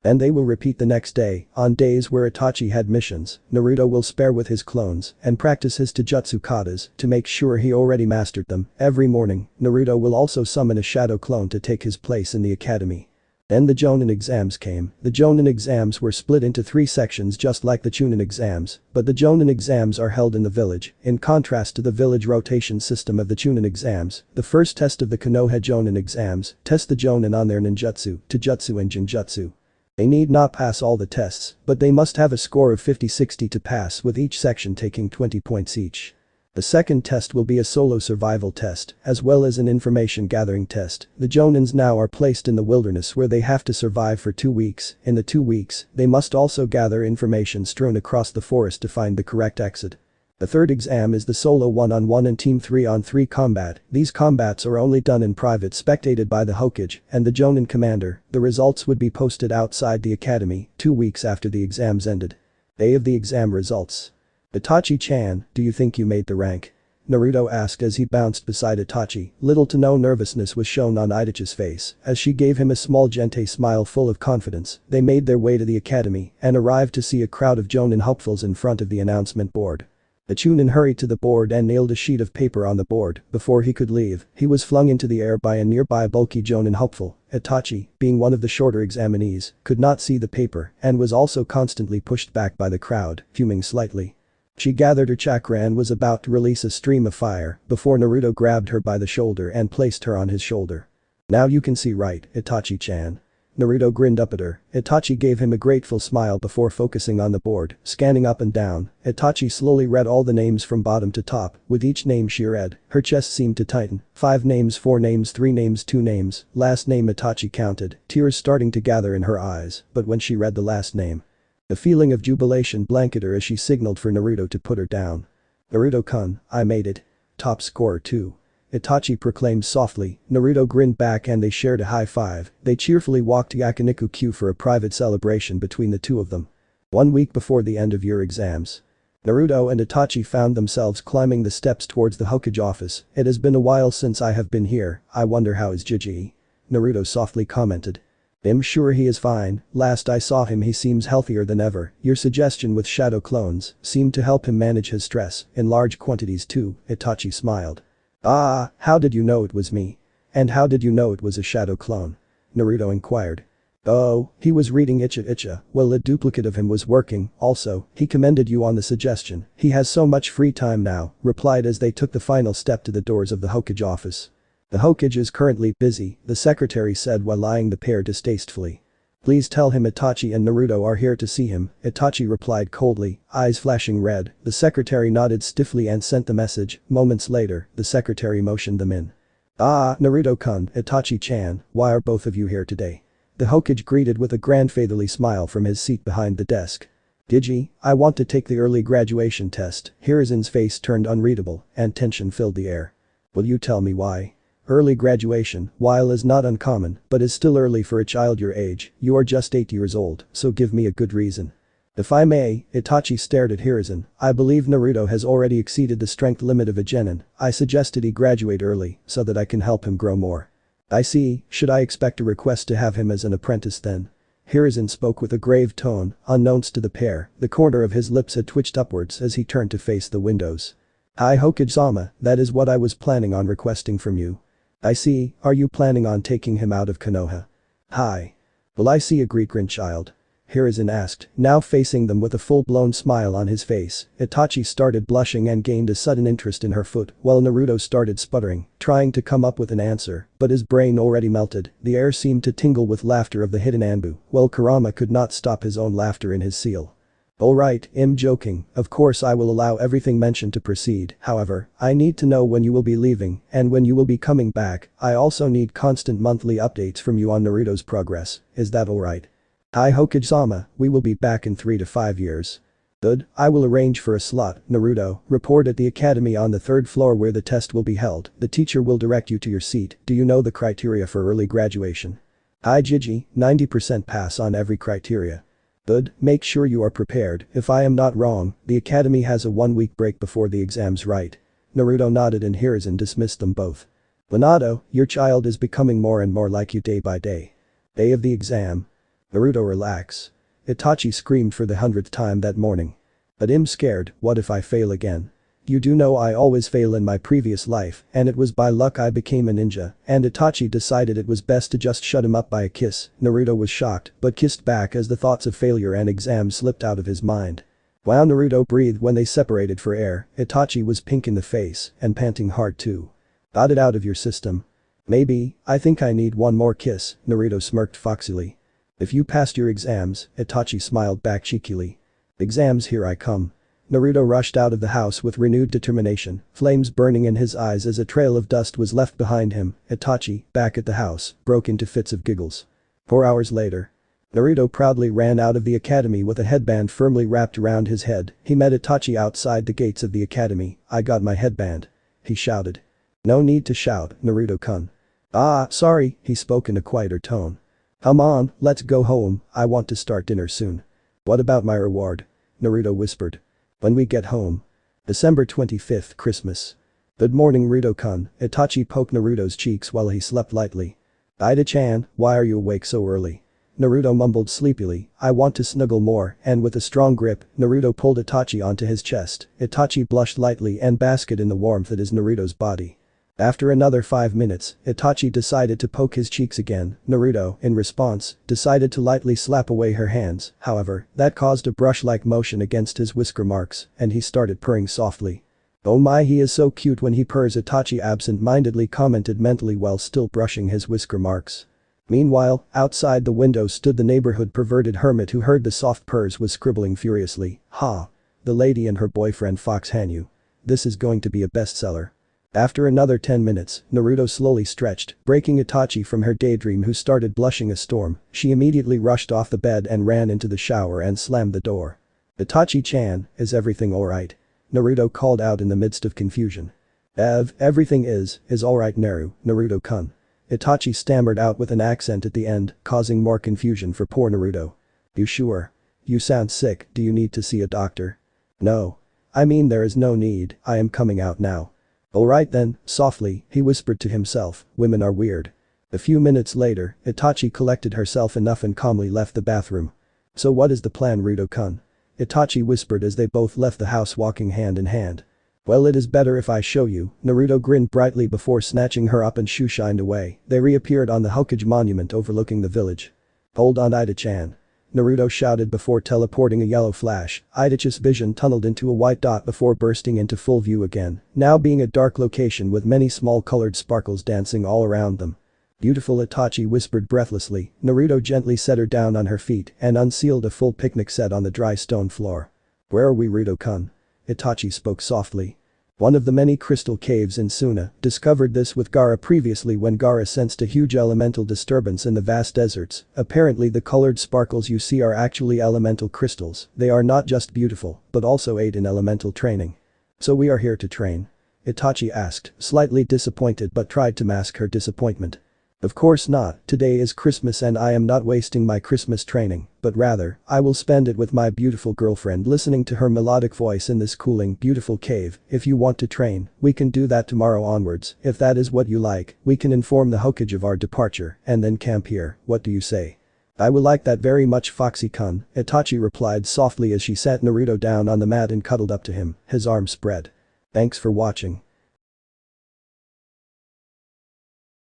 And they will repeat the next day. On days where Itachi had missions, Naruto will spare with his clones and practice his Taijutsu katas to make sure he already mastered them. Every morning, Naruto will also summon a shadow clone to take his place in the academy. Then the Jonin exams came. The Jonin exams were split into 3 sections just like the Chunin exams, but the Jonin exams are held in the village, in contrast to the village rotation system of the Chunin exams. The first test of the Konoha Jonin exams test the Jonin on their ninjutsu, Taijutsu and Jinjutsu. They need not pass all the tests, but they must have a score of 50-60 to pass, with each section taking 20 points each. The second test will be a solo survival test, as well as an information gathering test. The Jonins now are placed in the wilderness where they have to survive for 2 weeks. In the 2 weeks, they must also gather information strewn across the forest to find the correct exit. The third exam is the solo 1-on-1 and team 3-on-3 combat. These combats are only done in private, spectated by the Hokage and the Jonin commander. The results would be posted outside the academy 2 weeks after the exams ended. Day of the exam results. Itachi-chan, do you think you made the rank? Naruto asked as he bounced beside Itachi. Little to no nervousness was shown on Itachi's face as she gave him a small gente smile full of confidence. They made their way to the academy and arrived to see a crowd of Jonin hopefuls in front of the announcement board. The Chunin hurried to the board and nailed a sheet of paper on the board. Before he could leave, he was flung into the air by a nearby bulky Jonin hopeful. Itachi, being one of the shorter examinees, could not see the paper and was also constantly pushed back by the crowd, fuming slightly. She gathered her chakra and was about to release a stream of fire before Naruto grabbed her by the shoulder and placed her on his shoulder. Now you can see right, Itachi-chan. Naruto grinned up at her. Itachi gave him a grateful smile before focusing on the board, scanning up and down. Itachi slowly read all the names from bottom to top. With each name she read, her chest seemed to tighten. 5 names, 4 names, 3 names, 2 names. Last name Itachi counted, tears starting to gather in her eyes, but when she read the last name, the feeling of jubilation blanketed her as she signaled for Naruto to put her down. Naruto-kun, I made it. Top scorer 2. Itachi proclaimed softly. Naruto grinned back and they shared a high five. They cheerfully walked to Yakiniku-Q for a private celebration between the two of them. 1 week before the end of your exams. Naruto and Itachi found themselves climbing the steps towards the Hokage office. It has been a while since I have been here. I wonder how is Jiji? Naruto softly commented. I'm sure he is fine. Last I saw him he seems healthier than ever. Your suggestion with shadow clones seemed to help him manage his stress in large quantities too. Itachi smiled. Ah, how did you know it was me? And how did you know it was a shadow clone? Naruto inquired. Oh, he was reading Icha. Well, a duplicate of him was working. Also, he commended you on the suggestion. He has so much free time now, replied as they took the final step to the doors of the Hokage office. The Hokage is currently busy, the secretary said while eyeing the pair distastefully. Please tell him Itachi and Naruto are here to see him, Itachi replied coldly, eyes flashing red. The secretary nodded stiffly and sent the message. Moments later, the secretary motioned them in. Ah, Naruto-kun, Itachi-chan, why are both of you here today? The Hokage greeted with a grandfatherly smile from his seat behind the desk. Gigi, I want to take the early graduation test. Hirizen's face turned unreadable, and tension filled the air. Will you tell me why? Early graduation, while is not uncommon, but is still early for a child your age. You are just 8 years old, so give me a good reason. If I may, Itachi stared at Hiruzen. I believe Naruto has already exceeded the strength limit of a genin. I suggested he graduate early, so that I can help him grow more. I see, should I expect a request to have him as an apprentice then? Hiruzen spoke with a grave tone, unknowns to the pair, the corner of his lips had twitched upwards as he turned to face the windows. Hi Hokage-sama, that is what I was planning on requesting from you. I see, are you planning on taking him out of Konoha? Hi. Will I see a Greek grandchild? Hiruzen asked, now facing them with a full-blown smile on his face. Itachi started blushing and gained a sudden interest in her foot, while Naruto started sputtering, trying to come up with an answer, but his brain already melted. The air seemed to tingle with laughter of the hidden Anbu, while Kurama could not stop his own laughter in his seal. Alright, I'm joking, of course I will allow everything mentioned to proceed, however, I need to know when you will be leaving, and when you will be coming back. I also need constant monthly updates from you on Naruto's progress, is that alright? Hi Hokage-sama, we will be back in 3 to 5 years. Good, I will arrange for a slot. Naruto, report at the academy on the 3rd floor where the test will be held. The teacher will direct you to your seat. Do you know the criteria for early graduation? Hi Gigi, 90% pass on every criteria. Good, make sure you are prepared. If I am not wrong, the academy has a 1-week break before the exams, right? Naruto nodded and Hiruzen dismissed them both. Minato, your child is becoming more and more like you day by day. Day of the exam. Naruto, relax. Itachi screamed for the 100th time that morning. But I'm scared, what if I fail again? You do know I always fail in my previous life, and it was by luck I became a ninja, and Itachi decided it was best to just shut him up by a kiss. Naruto was shocked, but kissed back as the thoughts of failure and exams slipped out of his mind. Wow, Naruto breathed when they separated for air. Itachi was pink in the face, and panting hard too. Got it out of your system. Maybe, I think I need one more kiss, Naruto smirked foxily. If you passed your exams, Itachi smiled back cheekily. Exams, here I come. Naruto rushed out of the house with renewed determination, flames burning in his eyes as a trail of dust was left behind him. Itachi, back at the house, broke into fits of giggles. 4 hours later. Naruto proudly ran out of the academy with a headband firmly wrapped around his head. He met Itachi outside the gates of the academy. I got my headband. He shouted. No need to shout, Naruto-kun. Ah, sorry, he spoke in a quieter tone. Come on, let's go home, I want to start dinner soon. What about my reward? Naruto whispered. When we get home. December 25th, Christmas. Good morning Naruto-kun. Itachi poked Naruto's cheeks while he slept lightly. Ida-chan, why are you awake so early? Naruto mumbled sleepily, I want to snuggle more, and with a strong grip, Naruto pulled Itachi onto his chest. Itachi blushed lightly and basked in the warmth that is Naruto's body. After another 5 minutes, Itachi decided to poke his cheeks again. Naruto, in response, decided to lightly slap away her hands, however, that caused a brush-like motion against his whisker marks, and he started purring softly. Oh my, he is so cute when he purrs, Itachi absent-mindedly commented mentally while still brushing his whisker marks. Meanwhile, outside the window stood the neighborhood perverted hermit who heard the soft purrs was scribbling furiously. Ha! The lady and her boyfriend Fox Hanyu. This is going to be a bestseller. After another 10 minutes, Naruto slowly stretched, breaking Itachi from her daydream who started blushing a storm. She immediately rushed off the bed and ran into the shower and slammed the door. Itachi-chan, is everything alright? Naruto called out in the midst of confusion. Everything is alright Naruto-kun. Itachi stammered out with an accent at the end, causing more confusion for poor Naruto. You sure? You sound sick, do you need to see a doctor? No. I mean there is no need, I am coming out now. Alright then, softly, he whispered to himself, women are weird. A few minutes later, Itachi collected herself enough and calmly left the bathroom. So what is the plan Naruto-kun? Itachi whispered as they both left the house walking hand in hand. Well, it is better if I show you, Naruto grinned brightly before snatching her up and shoo-shined away. They reappeared on the Hokage monument overlooking the village. Hold on Ida-chan. Naruto shouted before teleporting a yellow flash. Itachi's vision tunneled into a white dot before bursting into full view again, now being a dark location with many small colored sparkles dancing all around them. Beautiful, Itachi whispered breathlessly. Naruto gently set her down on her feet and unsealed a full picnic set on the dry stone floor. Where are we Naruto-kun? Itachi spoke softly. One of the many crystal caves in Suna discovered this with Gaara previously when Gaara sensed a huge elemental disturbance in the vast deserts. Apparently the colored sparkles you see are actually elemental crystals. They are not just beautiful, but also aid in elemental training. So we are here to train? Itachi asked, slightly disappointed but tried to mask her disappointment. Of course not, today is Christmas and I am not wasting my Christmas training, but rather, I will spend it with my beautiful girlfriend listening to her melodic voice in this cooling, beautiful cave. If you want to train, we can do that tomorrow onwards. If that is what you like, we can inform the Hokage of our departure, and then camp here. What do you say? I will like that very much, Foxy-kun, Itachi replied softly as she sat Naruto down on the mat and cuddled up to him, his arms spread. Thanks for watching.